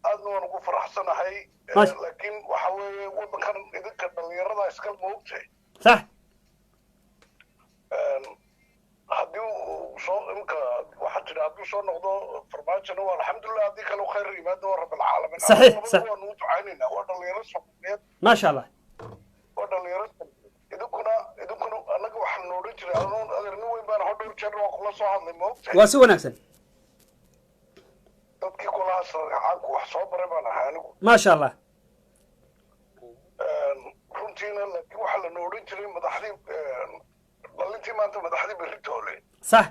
أدنى ونقول فرحسنا هاي، لكن وحوي وبكر إذا كان اللي إسكال موجه صح هديو شو إمك واحد جرا هديو شو نقضه فرماجة نو الحمد لله هذيك لو خير يبادو رب العالمين. صحيح صح ونوت عيننا وده اللي يرسم ما شاء الله وده اللي يرسم إذا كنا أنا واحد نوريج لأنه أقدر نوين بان هدور جرا وخلاص واحد لموجه واسوى نكسن dadkii kulaha sargacaanku wax soo baray baan ahaa anigu ما شاء الله runtiina laakiin waxaa la noodhan jiray madaxdii dhalintii maanta madaxdii beritoole صح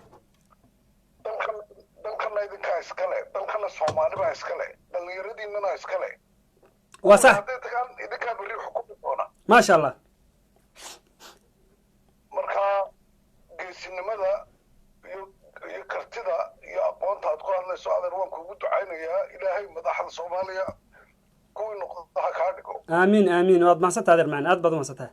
dalkana idinkaa iskale dalkana soomaalibaa iskale dhallinyaradiinana iskale وصح hadday tagaan idinkaa berri xukumi doona ما شاء الله marka geesinimada iyo kartida iyo aqoonta aad ku hadlayso adeer waan kuugu ducaynayaa ilaahay madaxda soomaaliya kuwii noqda ha kaa dhigo آمين آمين واد ما ستة هذا معنا أدبض ما ستة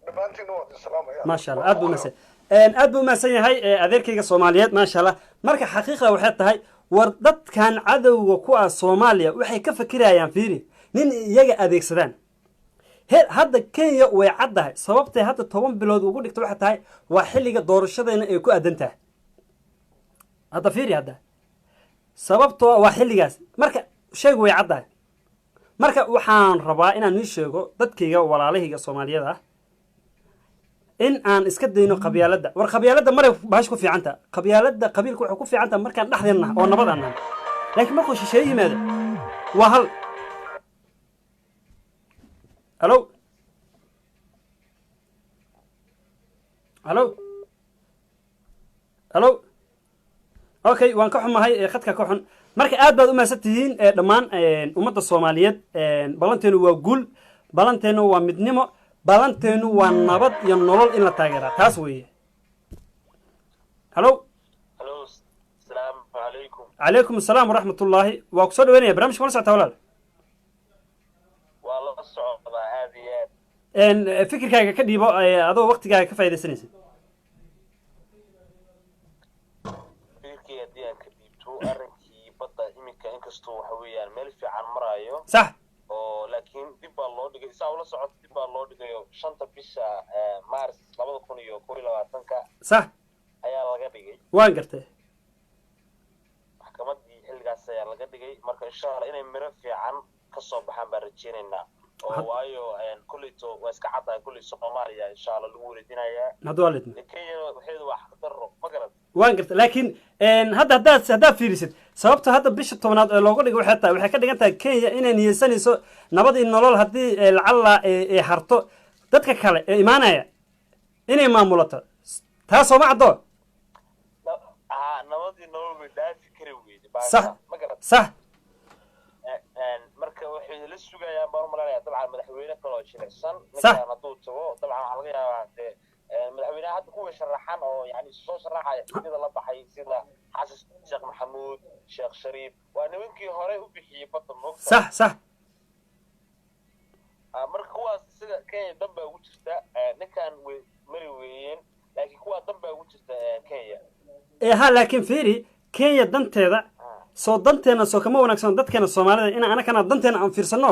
dhammaantiina waad islaamaya ما شاء الله أدبو مسا أدبو مسا هاي أذير كيجا صوماليات ما شاء الله مركز حقيقة وحتى هاي وردت كان عدو وكوا صوماليا وحي كيف كده يان فيري نين يجي أذيك سدان هذا كينيا ويعدها sababtay hadda 10 bilood ugu dhigto waxa tahay waa xilliga doorashadeena ay ku adantahay hadda fiiri hadda sababtoo waa xilligaas marka sheegu way caddahay marka waxaan rabaa inaan ii sheego dadkayga walaalahayga Soomaaliyeed ah in aan iska dayno qabyaaladda war qabyaaladda maray baash ku fiicanta qabyaaladda qabiilku wuxuu ku fiicanta markaan dhaxdeena oo nabad aan laakiin markuu shisheeye yimaado waa hal الو الو الو اوكي وان كحمahay khadka ka xun marka aad baad u maasantihiin dhamaan ummadda Soomaaliyeed balanteenu waa guul balanteenu waa midnimo balanteenu waa nabad iyo nolol in la taageero taas weeye الو السلام عليكم عليكم السلام ورحمة الله وأقصد وين برامج كل ساعة ولا والله الصعوبة هذه إن فكرك كدي بقى هذا وقت جاي كفاية سنين فكرك دي كديبتو أرنكي بطل إمك إنكستو حويا ملف عن مرايو صح لكن دبا الله دقي ساولا صعود دبا الله دقي شنطة بيشا مارس لابد كونيو كويلا واتنكا صح ayaa laga dhigay waan gartay maxkamadii xilligaas ayaa laga dhigay marka insha Allah inay miro fiican ka soo baxaan baan rajeynaynaa oo waayo kulito waa iska cadda kulli Soomaaliya insha Allah lagu wareejinayaa hadoo leedin Kenya waxay wax daro ma garad waan gartay laakiin hadda fiirisid sababta hadda bisha 10aad ee loogu dhigay waxay ka dhigan tahay Kenya inay niyeysanayso nabad iyo nolol hadii lacala ay harto dadka kale ee imaanaya inay maamulato taas oo ma caddo nabadii nolol way dhaafi kari weyday صح صح marka waxay la sugayaan baan umaleeyaa dabcan madaxweyne kale oo jilicsan صح haduu tago dabcan waxa laga yaabaa madaxweynaha hadda kuwa sharaxan oo yani soo sharaxaya sida la baxay sida xasan sheekh maxamuud sheekh shariif waa nimankii hore u bixiyay badda moogta صح صح marka kuwaas sida Kenya damba ugu jirta ninkan way mari weeyeen laakiin kuwa damba ugu jirta Kenya laakiin fiiri Kenya danteeda soo danteena soo kama wanaagsan dadkeena Soomaalida in aan kana danteena aan fiirsano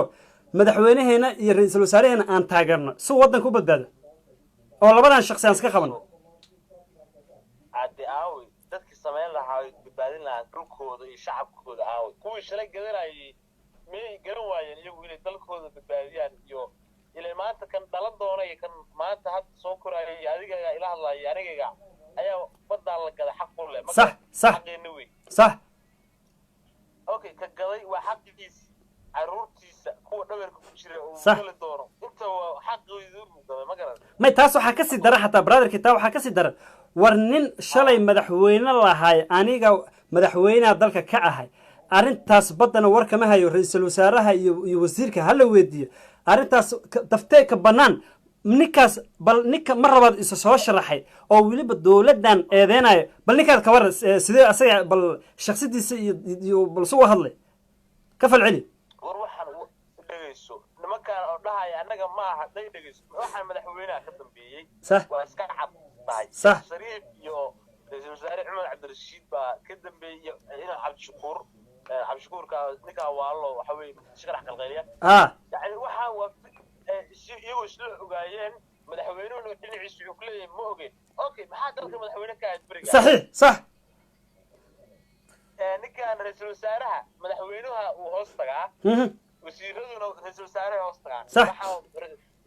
madaxweynaheena iyo ra'iisul wasaaraheena aan taageerno si wadanka u badbaado oo labadan shakhsi aan iska qaban عادي أوي dadkii sameyn lahaa badbaadin lahaa dhulkooda iyo shacabkooda aawi kuwii shalay gadanayay miyay garan waayeen iyagu inay dalkooda badbaadiyaan iyo ilaa maanta kan dhalan doona iyo kan maanta hadda soo korayay adiga ila hadlayay aniga ayaa badal la gada xaq u leh صح صح صح okay ka gaday waa xaqiisa caruurtiisa kuwa dhabarka ku jira oo kala doono inta waa xaqiisu gaday ma garan ma taas waxa ka sii dara xataa brotherki taa waxa ka sii dara war nin shalay madaxweyne lahaay aniga madaxweynaha dalka ka ahay arintaas badana war kama hayo ra'iisul wasaaraha iyo wasiirka hala weydiyo arintaas daftee ka banaan ninkaas bal ninka mar labaad isa soo sharaxay oo weliba dowladdan eedeynayo bal ninkaad ka waran sidee asaga bal shaksadiisa iyo bal suu hadlay ka falceli war waxaan u dhegeyso nimankaan oo dhahaya annaga maaha day dhegeyso waxaan madaxweynaha ka dambeeyey صح waa iska cad tahay صح shariif iyo ra'iisul wasaare cumar cabdirashiid baa ka dambeeyey ina cabdishakuurka ninkaa waalo waxa weeye sharax qalqayliya yani waxaan waa iyagoo isla ogaayeen madaxweynuhuna dhinaciisa wuxuu ku leeyahay ma ogeen okay maxaa dalka madaxweyne ka ahayd beriga صحيح صح ninkaan ra'iisul wasaaraha madaxweynaha uu hoos tagaa wasiiraduna ra'iisul wasaaraha hoos tagaa صح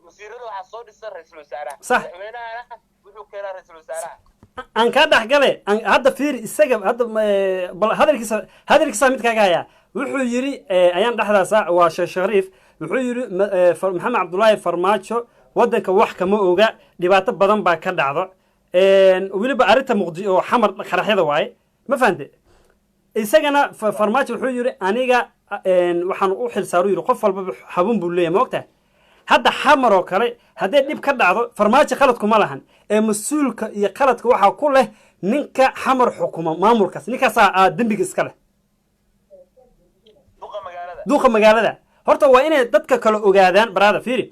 wasiirada waxaa soo dhisan ra'iisul wasaaraha صح madaxweynahana wuxuu keenaa ra'iisul wasaaraha aan kaa dhex gale hadda fiiri isaga hadda bal hadalkiisa mid kaaga hayaa wuxuu yidhi ayaan dhexdaasa waa sheekh shariif wuxuu yidhi maxamed cabdullaahi farmaajo waddanka wax kama oga dhibaato badan baa ka dhacdo weliba arrinta muqdisho oo xamar qaraxyada waaye ma fahante isagana farmaajo wuxuu yidhi aniga waxaan u xilsaaru yidhi qof walbaba xabun buu leeyahay ma ogtahay hadda xamar oo kale haddii dhib ka dhacdo farmaajo qaladku ma lahan ee mas-uulka iyo qaladka waxaa ku leh ninka xamar xukuma maamulkaas ninkaasaa dembiga iska leh duuqa magaalada horta waa inay dadka kale ogaadaan baraada fiiri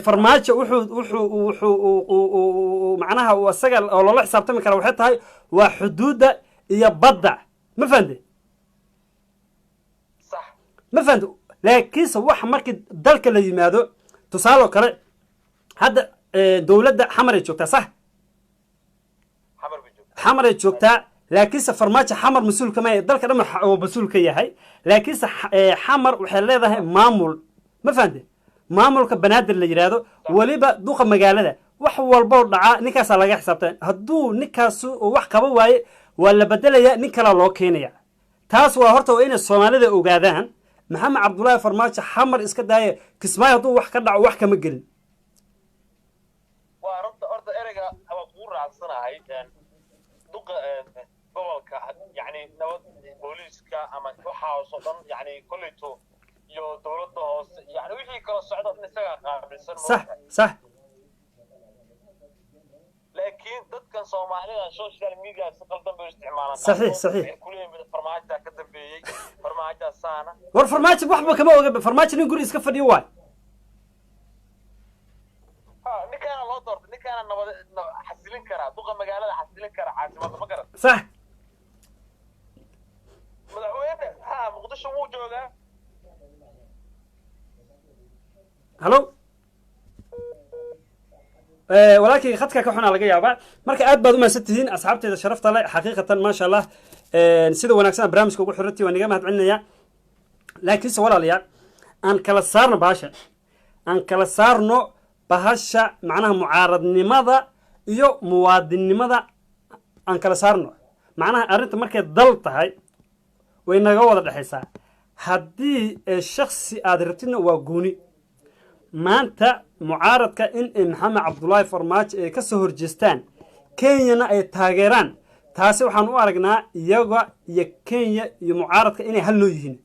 farmaajo wuxuu macnaha isaga oo loola xisaabtami kara waxay tahay waa xuduudda iyo badda ma fahante ma fahante laakiinse wax markii dalka la yimaado tusaale oo kale hadda dowladda xamaray joogtaa sax xamaray joogtaa laakiinse farmaajo xamar mas-uul kama yahay dalka dhan oo mas-uul ka yahay laakiinse xamar waxay leedahay maamul ma fahante maamulka banaadir la yidhaahdo weliba duqa magaalada wax walboo dhacaa ninkaasaa laga xisaabtan hadduu ninkaas wax qaba waaye waa la bedelaya nin kalea loo keenaya taas waa horta waa inay soomaalida ogaadaan maxamed cabdullaahi farmaajo xamar iska daaya kismaayo hadduu wax ka dhaco wax kama gelin waa horta ereyga waa kugu raacsanahay duqa gobolka yani nabad booliiska ama waxaas oo dhan yani kolleyto iyo dowladda hoose yani wixii kala socda in isagaa qaabilsan صح صح laakiin dadkan soomaalida social media si qaldan bay isticmaalaan صحيح صحيح kuleeyay farmaajo ka dambeeyay farmaajo saana war farmaajo waxba kama oga farmaajo nin guri iska fadhiyo waay ninkaana loo doortay ninkaana nabad xasilin karaa duqa magaalada xasilin kara caasimada ma garan صح madaxweyne muqdisho wuu joogaa هلو ولكن خدك كحنا laga yaabaa marka aad baad u maasantihiin asxaabteeda sharafta leh xaqiiqatan ma sha Allah sida wanaagsan barnaamijka ugu xirantay waan iga mahadcelinaya laakiin se walaalayaal aan kala saarno bahasha macnaha mucaaradnimada iyo muwaadinnimada aan kala saarno macnaha arrinta markay dal tahay way naga wada dhaxaysaa haddii shakhsi aad rabtidna waa gooni maanta mucaaradka in maxamed cabdullaahi farmaajo ay ka soo horjeestaan kenyana ay taageeraan taasi waxaan u aragnaa iyaga iyo kenya iyo mucaaradka inay hal noo yihiin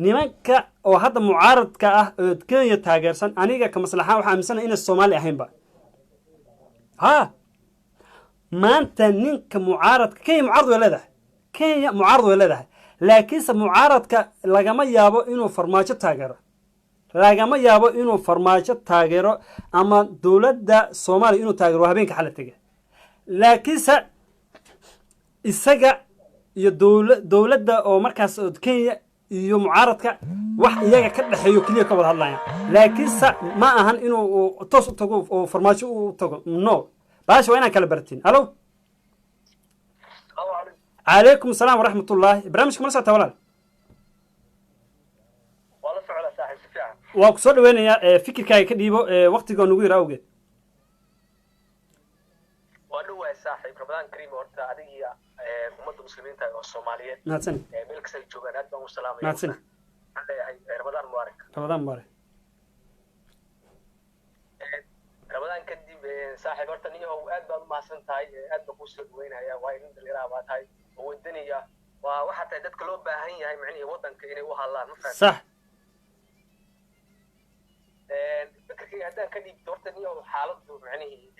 nimanka oo hadda mucaaradka ah oo kenya taageersan aniga ka maslaxaan waxaa aaminsanahay inay soomaali ahaynba maanta ninka mucaaradka kenya mucaarad way leedahay laakiinse mucaaradka lagama yaabo inuu farmaajo taageero lagama yaabo inuu farmaajo taageero ama dowladda soomaaliya inuu taageero waa habeenka xala tega laakiinse isaga iyo dowladda oo markaas kenya iyo mucaaradka wax iyaga ka dhexeeyo keliya ka wada hadlaya laakiinse ma ahan inuu toos u tago oo farmaajo u tago no baasha waa inaan kala baratiin halo calaykum asalaam waraxmatullaahi barnaamijka mala socota walaal waa ku soo dhaweynayaa fikirkaaga ka dhiibo waktiga nugu yara awgeed waa dhawaay saaxiib ramadaan kariim horta adigiya ummadda muslimiinta oo soomaaliyeed mahadsan meel kasta ay joogaan aad baan u salaamaya mahadsan waxaan leeyahay ramadaan mubaarak ramadaan mubaarak ramadaan kadib saaxiib horta niyahow aad baad u mahadsan tahay aad baan kuu soo dhaweynaya waa nin dhalinyaraha baa tahay oo wadaniya waa waxaa tahay dadka loo baahan yahay macnihii waddanka inay u hadlaan ma fahamtay صح fikirkayga haddaan ka dhiibto horta niyo xaaladdu macnihii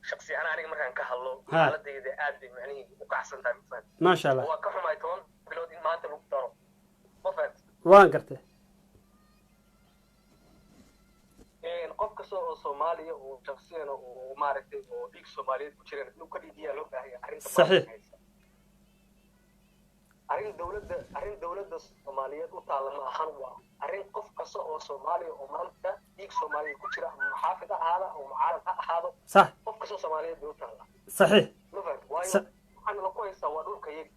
shaksi ahaan aniga markaan ka hadlo xaaladayda aad bay macnihii u kacsan tahay mafahant maasha allah waa ka xumaay 10 bilood in maanta lagu daro mafahant waan gartay qof kasta oo Soomaaliya oo shakhsiyan oo maaragtay oo dhiig Soomaaliyeed ku jiraan inuu ka dhiidiyaa loo baahan yahay arrinta saxiix arrin dawladda Soomaaliyeed u taala ma ahan waa arrin qof kasta oo Soomaaliya oo maanta dhiig Soomaaliyeed ku jira ama xaafid ahaada oo mucaarad ha ahaado صح qof kasta Soomaaliyeed u taala صحيح mafahant waayo waxaan la ku haystaa waa dhulka yaga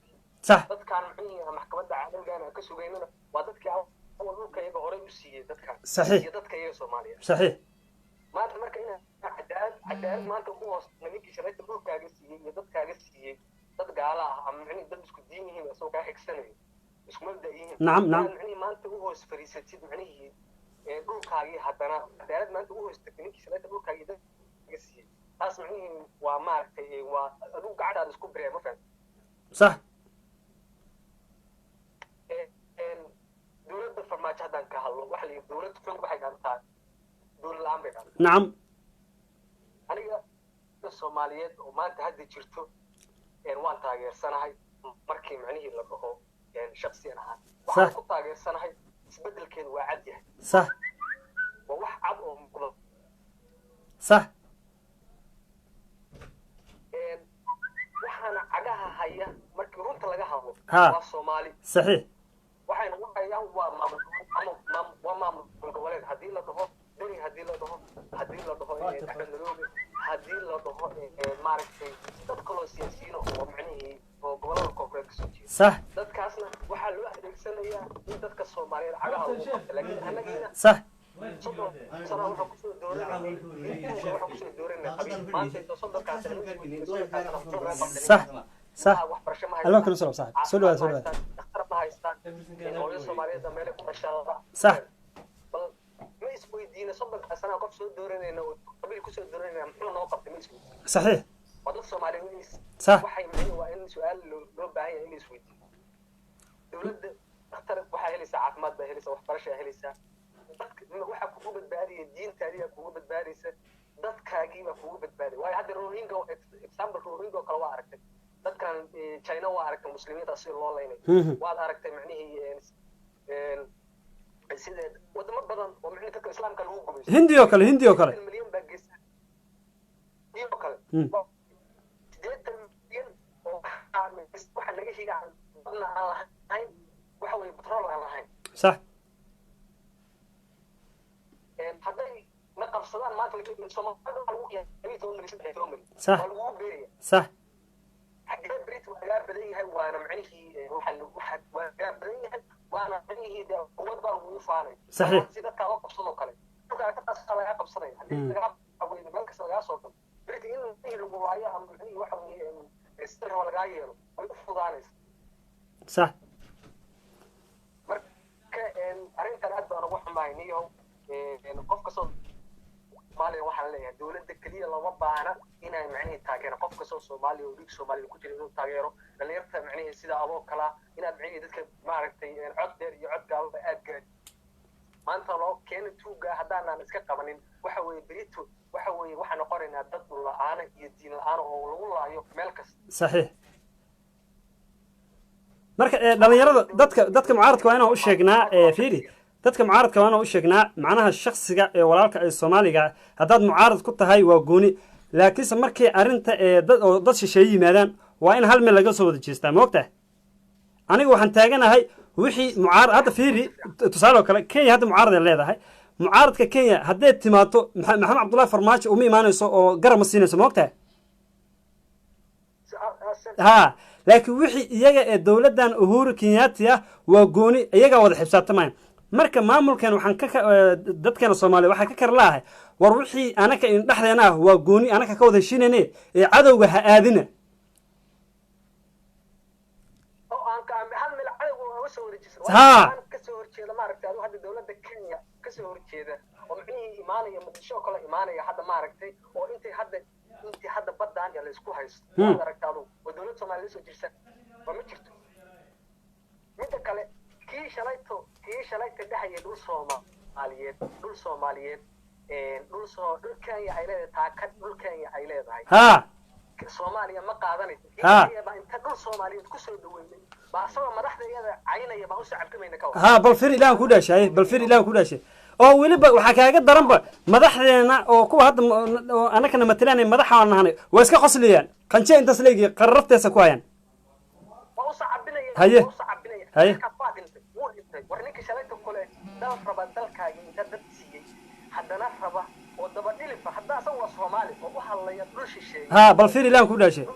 صح dadkaan maxay maxkamadda caalamiga ka sugaynana waa dadkii awal dhulka yaga hore u siiyay dadkaan صحيح iyo dadka yaga Soomaaliya صحيح maanta marka in cadaalad maanta ku hoos ninkii shareecada dhulkaaga siiyay iyo dadkaaga siiyay dad gaala ah ama macni dad isku diin yihiin asoo ka xigsanayo isku mabda yihiin نعم نعم macni maanta u hoos fariisatid macnihi dhulkaagii haddana cadaalad maanta u hoos tagtay ninkii shareecada dhulkaagii dadkaaga siiyay taas macnihi waa maaragtay waa adigu gacadaada isku biree ma fahant صح dowladda farmaajo haddaan ka hadlo waxa la yidhi dowladda xoog waxay dhaantaa dowlad la-aan bay dhaantaa نعم aniga Soomaaliyeed oo maanta hadda jirto waan taageersanahay markii macnihii la dhaho shakhsiyan ahaan waxaan ku taageersanahay isbedelkeedu waa cad yahay صح waa wax cad oo muuqda صح waxaana cagaha haya markii runta laga hadlo ها waa Soomaali صحيح waxayna u hayaan waa maamul goboleed haddii la dhaho deni haddii la dhaho Axmed Madoobe haddii la dhaho maaragtay dad kaloo siyaasiyiin oo macnihii oo gobolada koonfureed kasoo jeeda صح dadkaasna waxaa loo adeegsanayaa in dadka Soomaaliyeed cagaha lagu qabto laakiin annagiina صح soddon sano waxaa kusoo dooranay qabiil maanta inta soddonkaas صح صح waxbarasho ma الله كله سلام صح سلوى سلوى dhakhtar ma haystaan hooyo Soomaaliyeed meel ku dhashaa صح bal ma isweydiina soddonkaas sana qof soo dooranayna oo qabiil kusoo dooranayna muxuu noo qabtay ma isweydiina صحيح waa dad Soomaaliyeed صح waxay macnaheedu waa in su'aal loo baahan yahay in la isweydiiyo dowladda dhakhtar waxaa helaysaa caafimaad baa helaysaa waxbarasho helaysaa waxaa kugu badbaadaya diintaadiga kugu badbaadaysa dadkaagii baa kugu badbaaday waayo hadda Rohingya example Rohingya oo kale waa aragtay dadkan China waa aragtay muslimiinta si loo leynay waad aragtay macnihii sida wadamo badan oo macnihii dadka islaamka lagu gumaysto هندي وكله هندي وكله milyan baa geysa iyo kale 80 milyan oo waxa laga sheegay badna aan lahayn waxa way petrol aan lahayn صح hadday ma qabsadaan maanta Soomaalida lagu yahay صح lagu beeriya صح xagee Brit waa laga badan yahay waana macnihii waxa waa laga badan yahay waana macnihii quwad baa lagu faanay صحيح sida ka loo qabsado kale dadka ka taas laga qabsanay hadii laga aweydo meel kasta laga soo galo Brit in lagu waayo ama macnihii waxa weeye sir laga yeelo way u fudaanaysa صح marka arrintan aad baan ugu xumaayniyo qof kastoo Soomaaliya waxaan leeyahay dowladda kaliya lama baahna inay macnihii taageero qof kastoo Soomaaliya oo dhiig Soomaaliya ku jira inuu taageero dhalinyarta macnihii sida aboo kala inaad macnihii dadka maaragtay cod dheer iyo cod gaaban aad gaadho maanta loo keena tuuga haddaan iska qabanin waxa weeye berito waxa weeye waxaan noqonaynaa dad la'aan iyo diin la'aan oo lagu laayo meel kasta صحيح marka dhalinyarada dadka mucaaradka waa inaan u sheegnaa fiiri dadka mucaaradka waa inaan u sheegnaa macnaha shakhsiga ee walaalka ee Soomaaliga haddaad mucaarad ku tahay waa gooni laakiinse markii arrinta dad shisheeye yimaadaan waa in hal meel laga soo wada jeestaa ma ogtahay aniga waxaan taaganahay wixii mucaarad hadda fiiri tusaale oo kale Kenya hadda mucaarad ay leedahay mucaaradka Kenya hadday timaado Maxamed Cabdullaahi Farmaajo uma imaanayso oo garab ma siinayso ma ogtahay ها laakiin wixii iyaga ee dawladdan Uhuru Kenyatta waa gooni iyaga wada xisaabtamayaan marka maamulkan waxaan ka dadkeena Soomaaliya waxa ka kar laahay war wixii anaka in dhaxdeena ah waa gooni anaka ka wada heshiinayne ee cadawga ha aadina oo aan ka hal meel cadawga oo soo wareejisay ها ka soo horjeeda maaragtay adu hadda dawladda Kenya ka soo horjeeda oo macnihii imaanaya Muqdisho kale imaanaya hadda maaragtay oo intii hadda badaan la isku haysto maaragtay adu oo dawladda Soomaaliya soo jirsan waa ma jirto midda kale kii shalayto dhaxay dhul Soomaaliyeed dhul Kenya ay leedahay taaka dhul Kenya ay leedahay ها Soomaaliya ma qaadanayso Ha. inta dhul Soomaaliyeed ku soo dhaweeyay ba asaba madaxdeeda caynaya ba u sacabkamayna ka ها بالفر إلهي كودا شيء بالفر إلهي كودا شيء oo weliba waxa kaaga daran ba madaxdeena oo kuwa hadda ana kana matalaan madaxana hanay waa iska qosliyaan qanjee intaas leegi qarrafteesa ku hayaan waa u sacabinaya Haye. waa u sacabinaya Haye. ka faadintay wuu dhintay war ninka shalayta kale dal raba dalkaaga inta dad siiyay haddana raba oo daba dhilifa hadda asagu waa Soomaali oo u hadlaya dhul shisheeye ها بالفر إلهي كودا شيء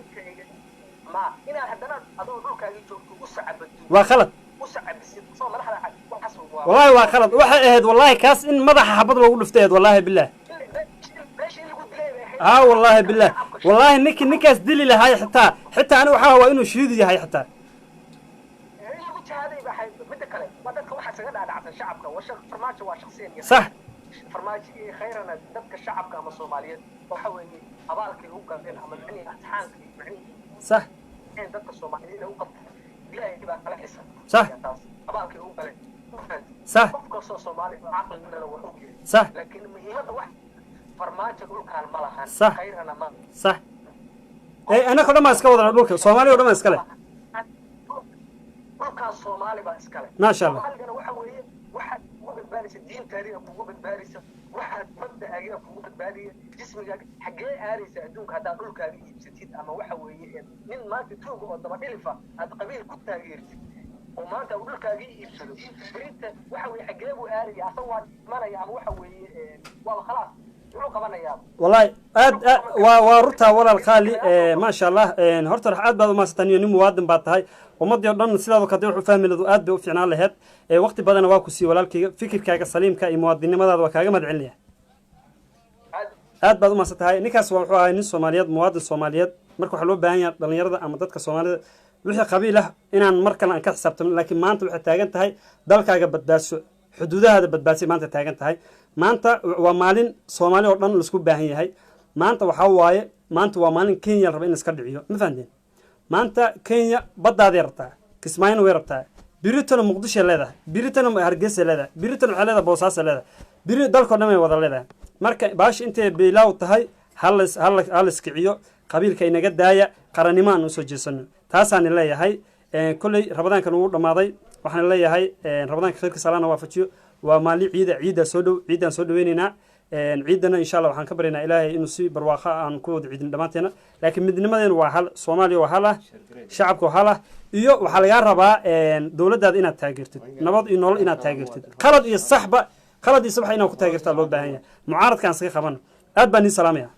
ma inaad haddana adoo dhulkaaga joogto u sacabato waa khalad u sacabisid soo madaxda waxaas waa والله waa khalad waxa ahayd wallahi kaas in madaxa xabad loogu dhufteed wallahi billah ها والله بالله والله نكاس دلي لهاي حتى انا وحا waa inuu shiidu yahay حتى صح farmaajo iyo khayrana dadka shacabka ama Soomaaliyeed waxa weeye abaalkii u qabeen ama macni ahaankii macni صح in dadka Soomaaliyeed u qabtay ilaahay baa kala xisan صح abaalkii u qabeen صح qofka Soomaali aqalna la wuxuu geeyay صح laakiin muhiimadda wax farmaajo dhulkaan ma lahan صح. khayrana ma صح اي انا كلما اسكا ودنا dhulka Soomaaliya oo dhan iska leh dhulkaan Soomaali baa iska leh ما شاء الله Soomaaligana waxa weeye waxaad ugu badbaadaysa diintaadiga kugu badbaadaysa waxaad mabda'aaga kugu badbaadiya jismigaaga xaggee aadaysa adduunka haddaad dhulkaaga iibsatid ama waxa weeye nin maanta tuuga oo daba dhilifa aad qabiil ku taageertid oo maanta uu dhulkaaga iibsado berinta waxa weeye xaggee buu aadaya asaga waa dhimanaya ama waxa weeye waa khalaas wuxuu qabanayaa والله ورتا ولا الخالي ما شاء الله horta aad baad u maasataniyo nin muwaadin baad tahay ummadii dhan sidaadu ka wuxuu fahmi lahayd aad bay u fiicnaan lahayd waqti badan waa ku sii walaalkayga fikirkaaga saliimka iyo muwaadinimadaada waa kaaga madcelinaya aad baad u maasatahay ninkaas wuxuu ahaa nin Soomaaliyeed muwaadin Soomaaliyeed marka waxa loo baahan yahay dhalinyarada ama dadka Soomaalida wixii qabiil ah inaan markan aan ka xisaabtamo laakiin maanta waxay taagan tahay dalkaaga badbaadso xuduudahaada badbaadsi maanta taagan tahay maanta waa maalin Soomaali oo dhan la isku baahan yahay maanta waxa waaye maanta waa maalin Kenya raba in iska dhiciyo ma fahanteen maanta Kenya baddaada yartaa Kismaayo way rabtaa Biritan Muqdisho leedahay Biritan Hargeysa leedahay Biritan waxa leedahay Boosaaso leedahay biri dalka dhan ay wada leedahay marka baash intee biilaaw tahay hal iskiciyo qabiilka inaga daaya qaranimaan u soo jeesano taasaan leeyahay kulay rabadaankan uu dhamaaday waxaan leeyahay rabadaanka khayrka salaana waafajiyo waa maali ciida soo dhow ciidan soo dhaweynayna ciidana insha Allah waxaan ka bareenaa Ilaahay inuu si barwaaqo aan ku wada ciidin dhamaanteena laakiin midnimadeena waa hal Soomaaliya waa hal shacabku hal iyo waxa laga rabaa dawladdaada inaad taageertid nabad iyo nolol inaad taageertid qalad iyo saxba inaad ku taageertaa loo baahan yahay mucaaradkan iska qaban aad baan salaamaya